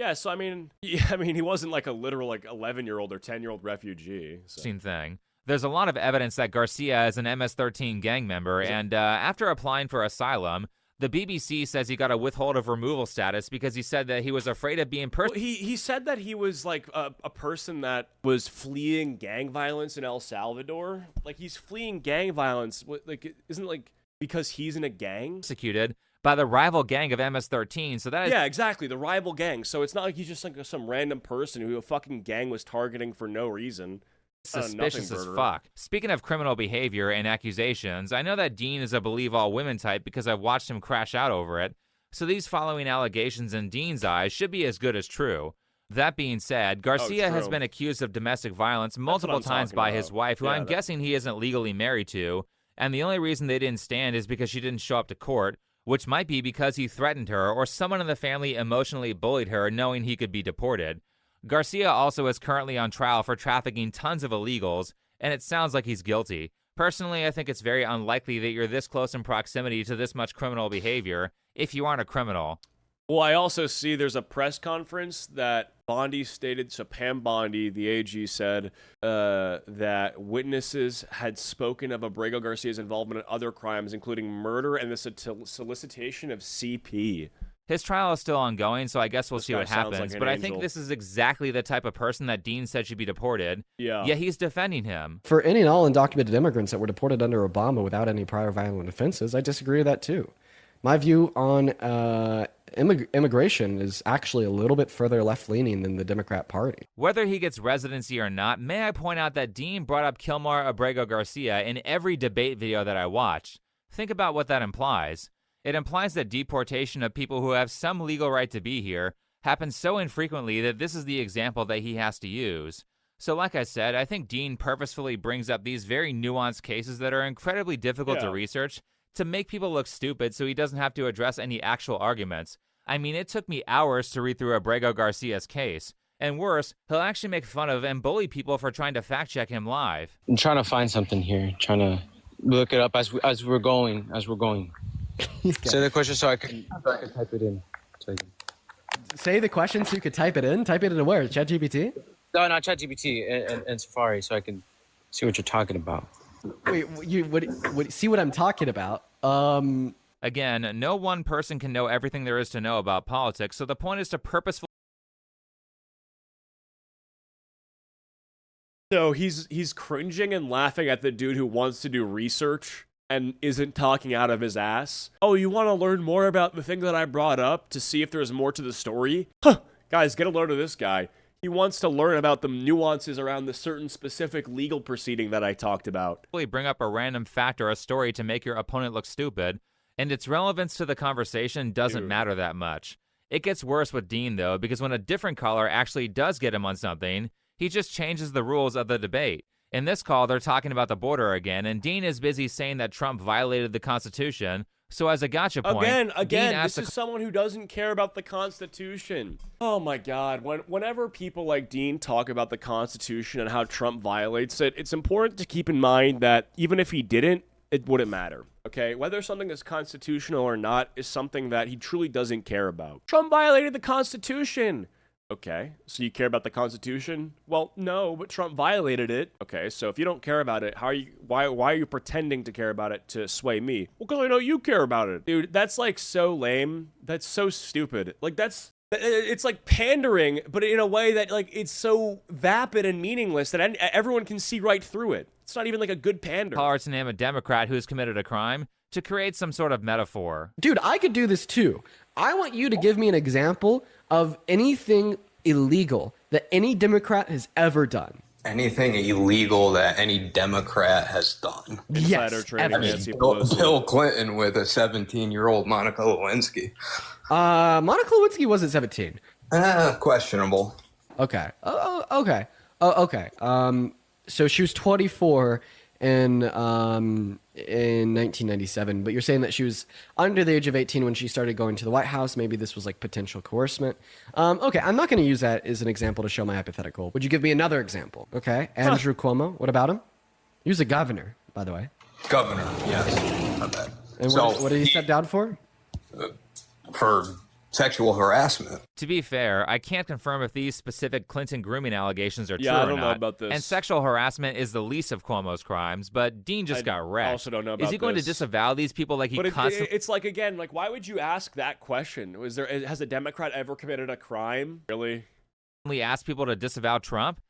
Yeah, so I mean, he wasn't like a literal like 11-year-old or 10-year-old refugee. So. Same thing. There's a lot of evidence that Garcia is an MS-13 gang member, and after applying for asylum, the BBC says he got a withhold of removal status because he said that he was afraid of being persecuted. Well, he said that he was like a person that was fleeing gang violence in El Salvador. Like he's fleeing gang violence. Like isn't it like because he's in a gang? Persecuted by the rival gang of MS-13. So that is exactly, the rival gang. So it's not like he's just like some random person who a fucking gang was targeting for no reason. Suspicious as fuck. Speaking of criminal behavior and accusations, I know that Dean is a believe all women type because I've watched him crash out over it. So these following allegations in Dean's eyes should be as good as true. That being said, Garcia has been accused of domestic violence multiple times by his wife, who I'm guessing he isn't legally married to, and the only reason they didn't stand is because she didn't show up to court, which might be because he threatened her or someone in the family emotionally bullied her knowing he could be deported. Garcia also is currently on trial for trafficking tons of illegals, and it sounds like he's guilty. Personally, I think it's very unlikely that you're this close in proximity to this much criminal behavior if you aren't a criminal. Well, I also see there's a press conference that Bondi stated, so Pam Bondi, the AG, said that witnesses had spoken of Abrego Garcia's involvement in other crimes, including murder and the solicitation of CP. His trial is still ongoing, so I guess we'll see what happens. Like but I think this is exactly the type of person that Dean said should be deported. Yeah. Yet he's defending him. For any and all undocumented immigrants that were deported under Obama without any prior violent offenses, I disagree with that too. My view on immigration is actually a little bit further left-leaning than the Democrat Party. Whether he gets residency or not, may I point out that Dean brought up Kilmar Abrego Garcia in every debate video that I watched. Think about what that implies. It implies that deportation of people who have some legal right to be here happens so infrequently that this is the example that he has to use. So like I said, I think Dean purposefully brings up these very nuanced cases that are incredibly difficult to research to make people look stupid so he doesn't have to address any actual arguments. I mean, it took me hours to read through Abrego Garcia's case. And worse, he'll actually make fun of and bully people for trying to fact-check him live. I'm trying to find something here, trying to look it up as we're going. Say the question so I can type it in. Say the question so you could type it in? Type it into where? ChatGPT? No, not ChatGPT, and Safari, so I can see what you're talking about. Wait, you see what I'm talking about? Again, no one person can know everything there is to know about politics, so the point is to purposefully... So he's cringing and laughing at the dude who wants to do research and isn't talking out of his ass. Oh, you want to learn more about the thing that I brought up to see if there's more to the story? Huh, guys, get a load of this guy. He wants to learn about the nuances around the certain specific legal proceeding that I talked about. Bring up a random fact or a story to make your opponent look stupid, and its relevance to the conversation doesn't matter that much. It gets worse with Dean, though, because when a different caller actually does get him on something, he just changes the rules of the debate. In this call, they're talking about the border again, and Dean is busy saying that Trump violated the Constitution. So as a gotcha point, again, this is someone who doesn't care about the Constitution. Oh my God, whenever people like Dean talk about the Constitution and how Trump violates it, it's important to keep in mind that even if he didn't, it wouldn't matter, okay? Whether something is constitutional or not is something that he truly doesn't care about. Trump violated the Constitution. Okay, so you care about the Constitution? Well, no, but Trump violated it. Okay, so if you don't care about it, why are you pretending to care about it to sway me? Well, because I know you care about it. Dude, that's like so lame. That's so stupid. Like it's like pandering, but in a way that like it's so vapid and meaningless that everyone can see right through it. It's not even like a good pander. Hard to name a Democrat who has committed a crime to create some sort of metaphor. Dude, I could do this too. I want you to give me an example of anything illegal that any Democrat has ever done. Anything illegal that any Democrat has done. Yes, Bill Clinton with a 17-year-old Monica Lewinsky. Monica Lewinsky wasn't 17. Questionable. Okay. Okay. Okay. So she was 24 in 1997, but you're saying that she was under the age of 18 when she started going to the White House. Maybe this was like potential coercement. Okay, I'm not going to use that as an example to show my hypothetical. Would you give me another example? Okay, Andrew Cuomo. What about him? He was a governor, by the way. Governor, yes. Not bad. And what did he step down for? For sexual harassment. To be fair, I can't confirm if these specific Clinton grooming allegations are true or I not. don't know about this. And sexual harassment is the least of Cuomo's crimes, but Dean just got wrecked. I also don't know about Is he going to this. disavow these people like he But constantly... it's like, again, like, why would you ask that question? Has a Democrat ever committed a crime? Really? ask people to disavow Trump?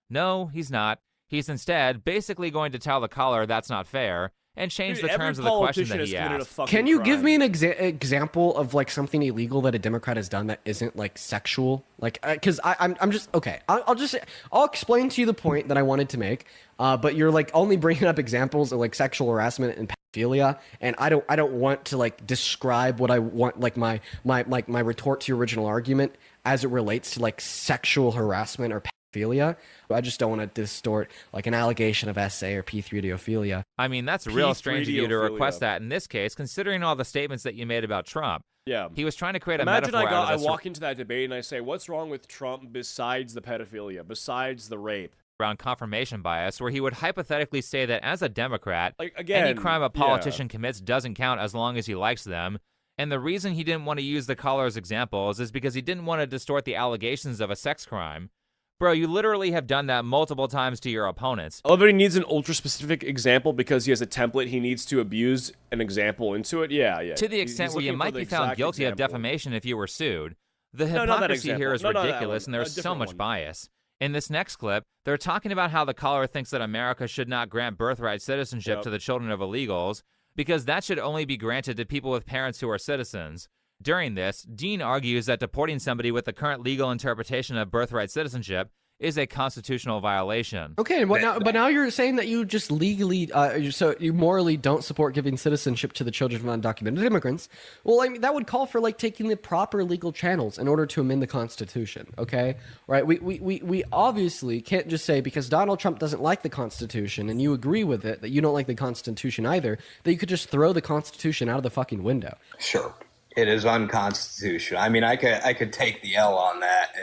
No, he's not. He's instead basically going to tell the caller that's not fair and change the terms of the question that he asked. Can you give me an example of like something illegal that a Democrat has done that isn't like sexual? Like, because I'm just okay. I'll explain to you the point that I wanted to make. But you're like only bringing up examples of like sexual harassment and pedophilia, and I don't want to like describe what I want, like my retort to your original argument as it relates to like sexual harassment or pedophilia. I just don't want to distort like an allegation of SA or P3-ophilia. I mean, that's real strange of you to request that in this case, considering all the statements that you made about Trump. Yeah. He was trying to create a Imagine metaphor I out of this walk into that debate and I say, what's wrong with Trump besides the pedophilia, besides the rape? Around confirmation bias, where he would hypothetically say that as a Democrat, like, again, any crime a politician commits doesn't count as long as he likes them. And the reason he didn't want to use the caller's examples is because he didn't want to distort the allegations of a sex crime. Bro, you literally have done that multiple times to your opponents. Oh, but he needs an ultra-specific example because he has a template he needs to abuse an example into it? Yeah. To the extent where you might be found guilty of defamation if you were sued. The hypocrisy here is ridiculous, and there's so much bias. In this next clip, they're talking about how the caller thinks that America should not grant birthright citizenship to the children of illegals, because that should only be granted to people with parents who are citizens. During this, Dean argues that deporting somebody with the current legal interpretation of birthright citizenship is a constitutional violation. Okay, but now you're saying that you just legally, so you morally don't support giving citizenship to the children of undocumented immigrants. Well, I mean, that would call for like taking the proper legal channels in order to amend the Constitution. Okay, right? We obviously can't just say because Donald Trump doesn't like the Constitution and you agree with it that you don't like the Constitution either, that you could just throw the Constitution out of the fucking window. Sure, it is unconstitutional. I mean, I could take the L on that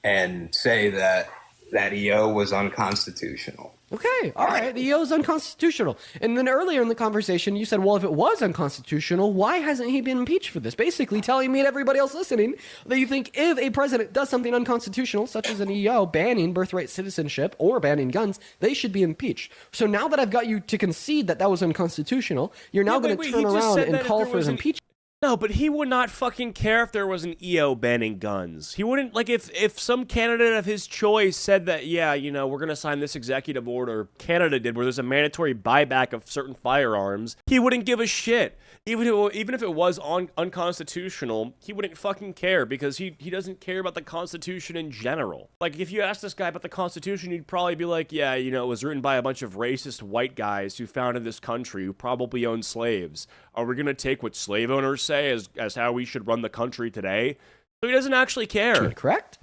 and say that EO was unconstitutional. Okay, all right, the EO is unconstitutional. And then earlier in the conversation, you said, well, if it was unconstitutional, why hasn't he been impeached for this? Basically telling me and everybody else listening that you think if a president does something unconstitutional, such as an EO banning birthright citizenship or banning guns, they should be impeached. So now that I've got you to concede that that was unconstitutional, you're now going to turn around and call for his impeachment. No, but he would not fucking care if there was an EO banning guns. He wouldn't, like, if some candidate of his choice said that, yeah, you know, we're going to sign this executive order Canada did where there's a mandatory buyback of certain firearms, he wouldn't give a shit. Even if it was unconstitutional, he wouldn't fucking care because he doesn't care about the Constitution in general. Like, if you ask this guy about the Constitution, he'd probably be like, yeah, you know, it was written by a bunch of racist white guys who founded this country who probably owned slaves. Are we going to take what slave owners say as how we should run the country today? So he doesn't actually care. Correct?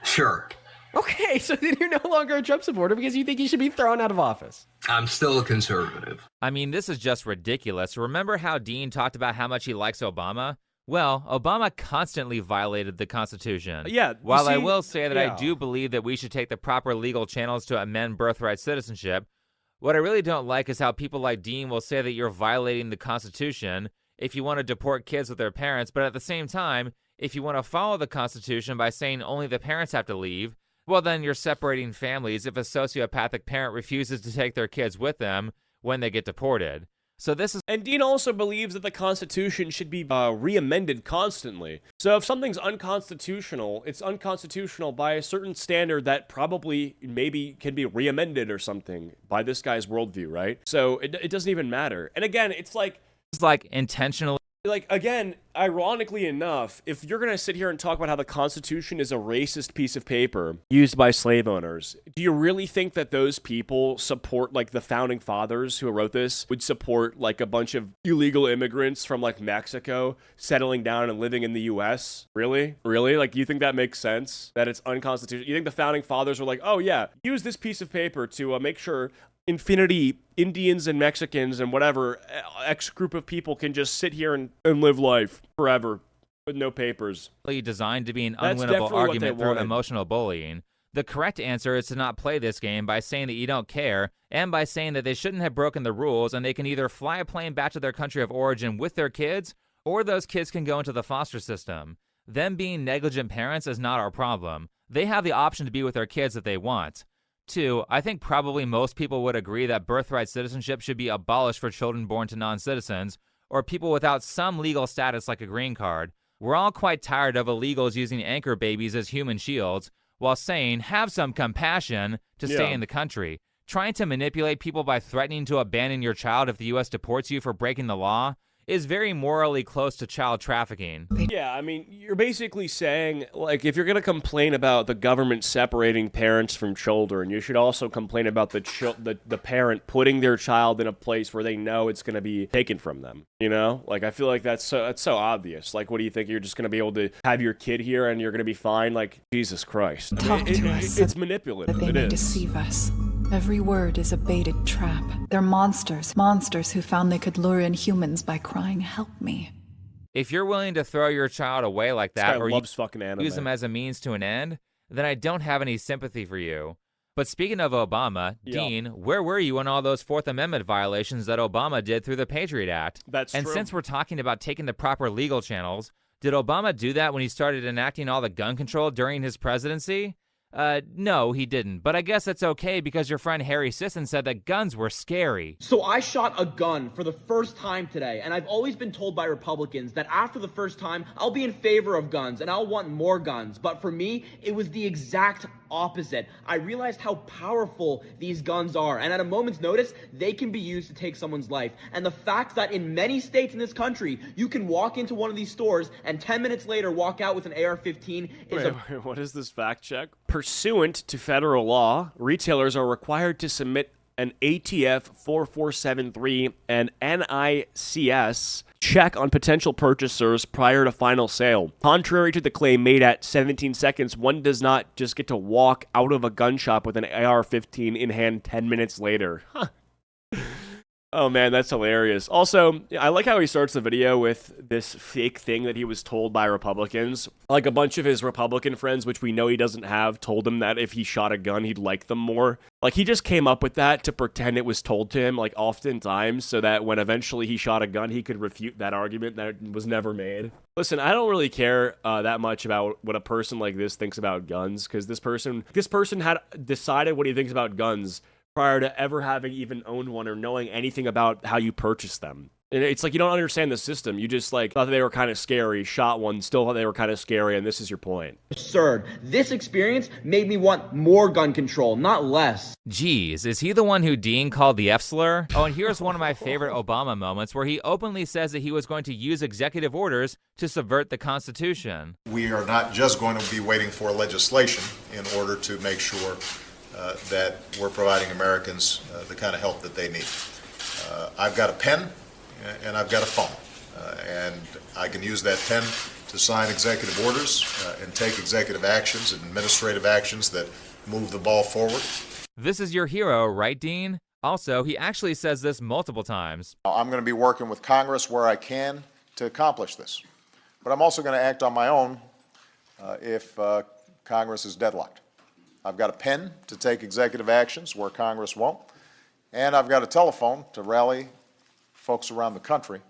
Sure. Okay, so then you're no longer a Trump supporter because you think he should be thrown out of office. I'm still a conservative. I mean, this is just ridiculous. Remember how Dean talked about how much he likes Obama? Well, Obama constantly violated the Constitution. Yeah. While I will say that I do believe that we should take the proper legal channels to amend birthright citizenship, what I really don't like is how people like Dean will say that you're violating the Constitution if you want to deport kids with their parents, but at the same time, if you want to follow the Constitution by saying only the parents have to leave, well, then you're separating families if a sociopathic parent refuses to take their kids with them when they get deported. So this is... And Dean also believes that the Constitution should be re-amended constantly. So if something's unconstitutional, it's unconstitutional by a certain standard that probably maybe can be re-amended or something by this guy's worldview, right? So it doesn't even matter. And again, it's like intentionally... Like, again, ironically enough, if you're going to sit here and talk about how the Constitution is a racist piece of paper used by slave owners, do you really think that those people support, like, the founding fathers who wrote this would support, like, a bunch of illegal immigrants from, like, Mexico settling down and living in the U.S.? Really? Really? Like, you think that makes sense? That it's unconstitutional? You think the founding fathers were like, oh, yeah, use this piece of paper to make sure infinity Indians and Mexicans and whatever X group of people can just sit here and live life forever with no papers. Designed to be an unwinnable argument through emotional bullying. The correct answer is to not play this game by saying that you don't care, and by saying that they shouldn't have broken the rules and they can either fly a plane back to their country of origin with their kids, or those kids can go into the foster system. Them being negligent parents is not our problem. They have the option to be with their kids if they want. 2, I think probably most people would agree that birthright citizenship should be abolished for children born to non-citizens, or people without some legal status like a green card. We're all quite tired of illegals using anchor babies as human shields, while saying, have some compassion to stay in the country. Trying to manipulate people by threatening to abandon your child if the U.S. deports you for breaking the law is very morally close to child trafficking. Yeah, I mean, you're basically saying, like, if you're going to complain about the government separating parents from children, you should also complain about the parent putting their child in a place where they know it's going to be taken from them, you know? Like, I feel like that's so obvious. Like, what do you think? You're just going to be able to have your kid here and you're going to be fine? Like, Jesus Christ. I mean, it's manipulative. They may deceive us. Every word is a baited trap. They're monsters who found they could lure in humans by crying, help me. If you're willing to throw your child away like that, or use them as a means to an end, then I don't have any sympathy for you. But speaking of Obama, Dean, where were you on all those Fourth Amendment violations that Obama did through the Patriot Act? That's true. And since we're talking about taking the proper legal channels, did Obama do that when he started enacting all the gun control during his presidency? No, he didn't. But I guess that's okay because your friend Harry Sisson said that guns were scary. So I shot a gun for the first time today, and I've always been told by Republicans that after the first time, I'll be in favor of guns and I'll want more guns. But for me, it was the exact opposite. I realized how powerful these guns are, and at a moment's notice, they can be used to take someone's life. And the fact that in many states in this country, you can walk into one of these stores and 10 minutes later walk out with an AR-15 is Wait, what is this fact check? Pursuant to federal law, retailers are required to submit an ATF 4473 and NICS check on potential purchasers prior to final sale. Contrary to the claim made at 17 seconds, one does not just get to walk out of a gun shop with an AR-15 in hand 10 minutes later. Huh. Oh man, that's hilarious. Also, I like how he starts the video with this fake thing that he was told by Republicans. Like a bunch of his Republican friends, which we know he doesn't have, told him that if he shot a gun, he'd like them more. Like he just came up with that to pretend it was told to him, like oftentimes, so that when eventually he shot a gun, he could refute that argument that was never made. Listen, I don't really care that much about what a person like this thinks about guns, because this person had decided what he thinks about guns prior to ever having even owned one or knowing anything about how you purchase them. And it's like you don't understand the system. You just like thought they were kind of scary, shot one, still thought they were kind of scary, and this is your point. absurd. This experience made me want more gun control, not less. Geez, is he the one who Dean called the F-slur? Oh, and here's one of my favorite Obama moments where he openly says that he was going to use executive orders to subvert the Constitution. We are not just going to be waiting for legislation in order to make sure that we're providing Americans the kind of help that they need. I've got a pen and I've got a phone, and I can use that pen to sign executive orders and take executive actions and administrative actions that move the ball forward. This is your hero, right, Dean? Also, he actually says this multiple times. I'm going to be working with Congress where I can to accomplish this, but I'm also going to act on my own if Congress is deadlocked. I've got a pen to take executive actions where Congress won't, and I've got a telephone to rally folks around the country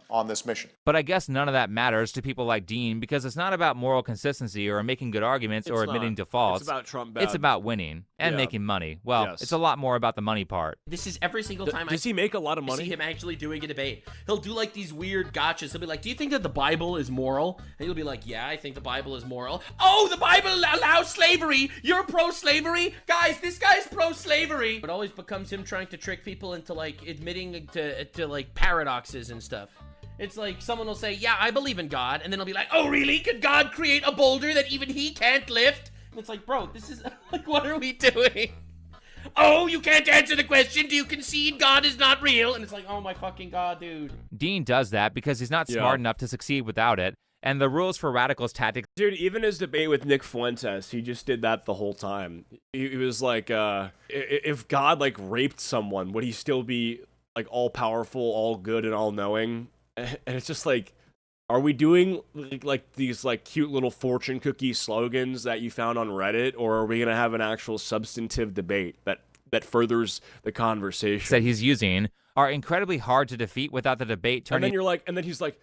on this mission. But I guess none of that matters to people like Dean because it's not about moral consistency or making good arguments or admitting to faults. It's about Trump bad. It's about winning and making money. Well, it's a lot more about the money part. This is every single time Does he make a lot of money? I see him actually doing a debate. He'll do like these weird gotchas. He'll be like, do you think that the Bible is moral? And he'll be like, yeah, I think the Bible is moral. Oh, the Bible allows slavery. You're pro-slavery? Guys, this guy's pro-slavery. It always becomes him trying to trick people into like admitting to like paradoxes and stuff. It's like someone will say, yeah, I believe in God. And then he'll be like, oh, really? Could God create a boulder that even he can't lift? And it's like, bro, this is like, what are we doing? Oh, you can't answer the question. Do you concede God is not real? And it's like, oh my fucking God, dude. Dean does that because he's not smart enough to succeed without it. And the rules for radicals tactics. Dude, even his debate with Nick Fuentes, he just did that the whole time. He was like, if God like raped someone, would he still be like all powerful, all good, and all knowing? And it's just like, Are we doing like these like cute little fortune cookie slogans that you found on Reddit, or are we gonna have an actual substantive debate that furthers the conversation that he's using are incredibly hard to defeat without the debate turning? And then he's like,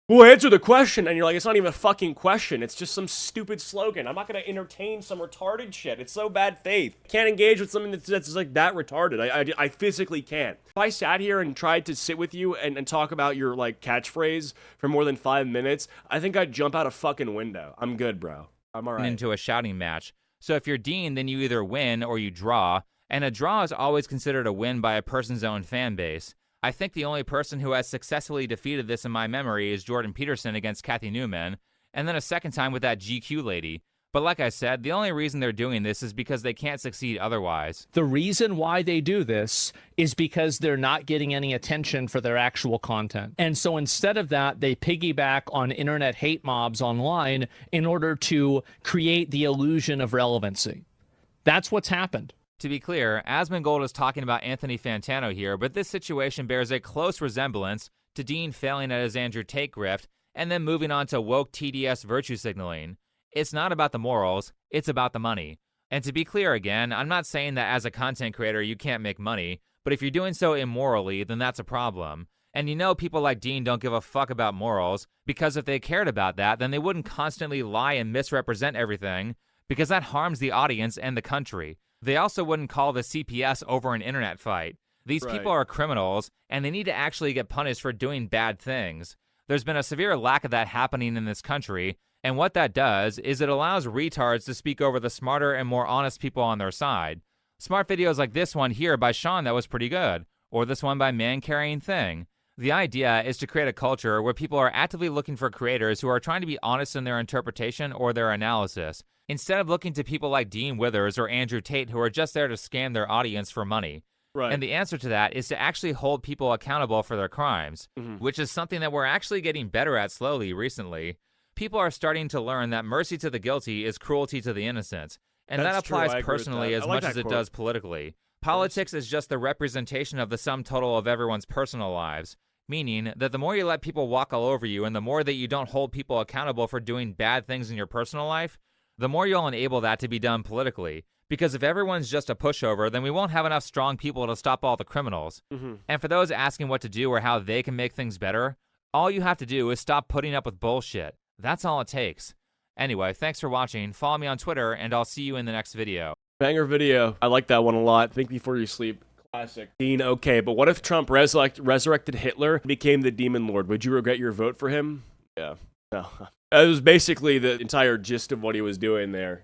well, answer the question. And you're like, it's not even a fucking question. It's just some stupid slogan. I'm not going to entertain some retarded shit. It's so bad faith. Can't engage with something that's like that retarded. I physically can't. If I sat here and tried to sit with you and talk about your like catchphrase for more than 5 minutes, I think I'd jump out a fucking window. I'm good, bro. I'm all right. Into a shouting match. So if you're Dean, then you either win or you draw. And a draw is always considered a win by a person's own fan base. I think the only person who has successfully defeated this in my memory is Jordan Peterson against Kathy Newman, and then a second time with that GQ lady. But like I said, the only reason they're doing this is because they can't succeed otherwise. The reason why they do this is because they're not getting any attention for their actual content. And so instead of that, they piggyback on internet hate mobs online in order to create the illusion of relevancy. That's what's happened. To be clear, Asmongold is talking about Anthony Fantano here, but this situation bears a close resemblance to Dean failing at his Andrew Tate grift and then moving on to woke TDS virtue signaling. It's not about the morals, it's about the money. And to be clear again, I'm not saying that as a content creator you can't make money, but if you're doing so immorally, then that's a problem. And you know people like Dean don't give a fuck about morals, because if they cared about that, then they wouldn't constantly lie and misrepresent everything, because that harms the audience and the country. They also wouldn't call the CPS over an internet fight. These people are criminals, and they need to actually get punished for doing bad things. There's been a severe lack of that happening in this country, and what that does is it allows retards to speak over the smarter and more honest people on their side. Smart videos like this one here by Sean that was pretty good, or this one by Man Carrying Thing. The idea is to create a culture where people are actively looking for creators who are trying to be honest in their interpretation or their analysis, instead of looking to people like Dean Withers or Andrew Tate who are just there to scam their audience for money. Right. And the answer to that is to actually hold people accountable for their crimes, which is something that we're actually getting better at slowly recently. People are starting to learn that mercy to the guilty is cruelty to the innocent, and that applies personally as much as it does politically. Politics is just the representation of the sum total of everyone's personal lives, meaning that the more you let people walk all over you and the more that you don't hold people accountable for doing bad things in your personal life, the more you'll enable that to be done politically. Because if everyone's just a pushover, then we won't have enough strong people to stop all the criminals. And for those asking what to do or how they can make things better, all you have to do is stop putting up with bullshit. That's all it takes. Anyway, thanks for watching. Follow me on Twitter, and I'll see you in the next video. Banger video. I like that one a lot. Think before you sleep. Classic. Dean, okay, but what if Trump resurrected Hitler, became the demon lord? Would you regret your vote for him? Yeah. No. That was basically the entire gist of what he was doing there.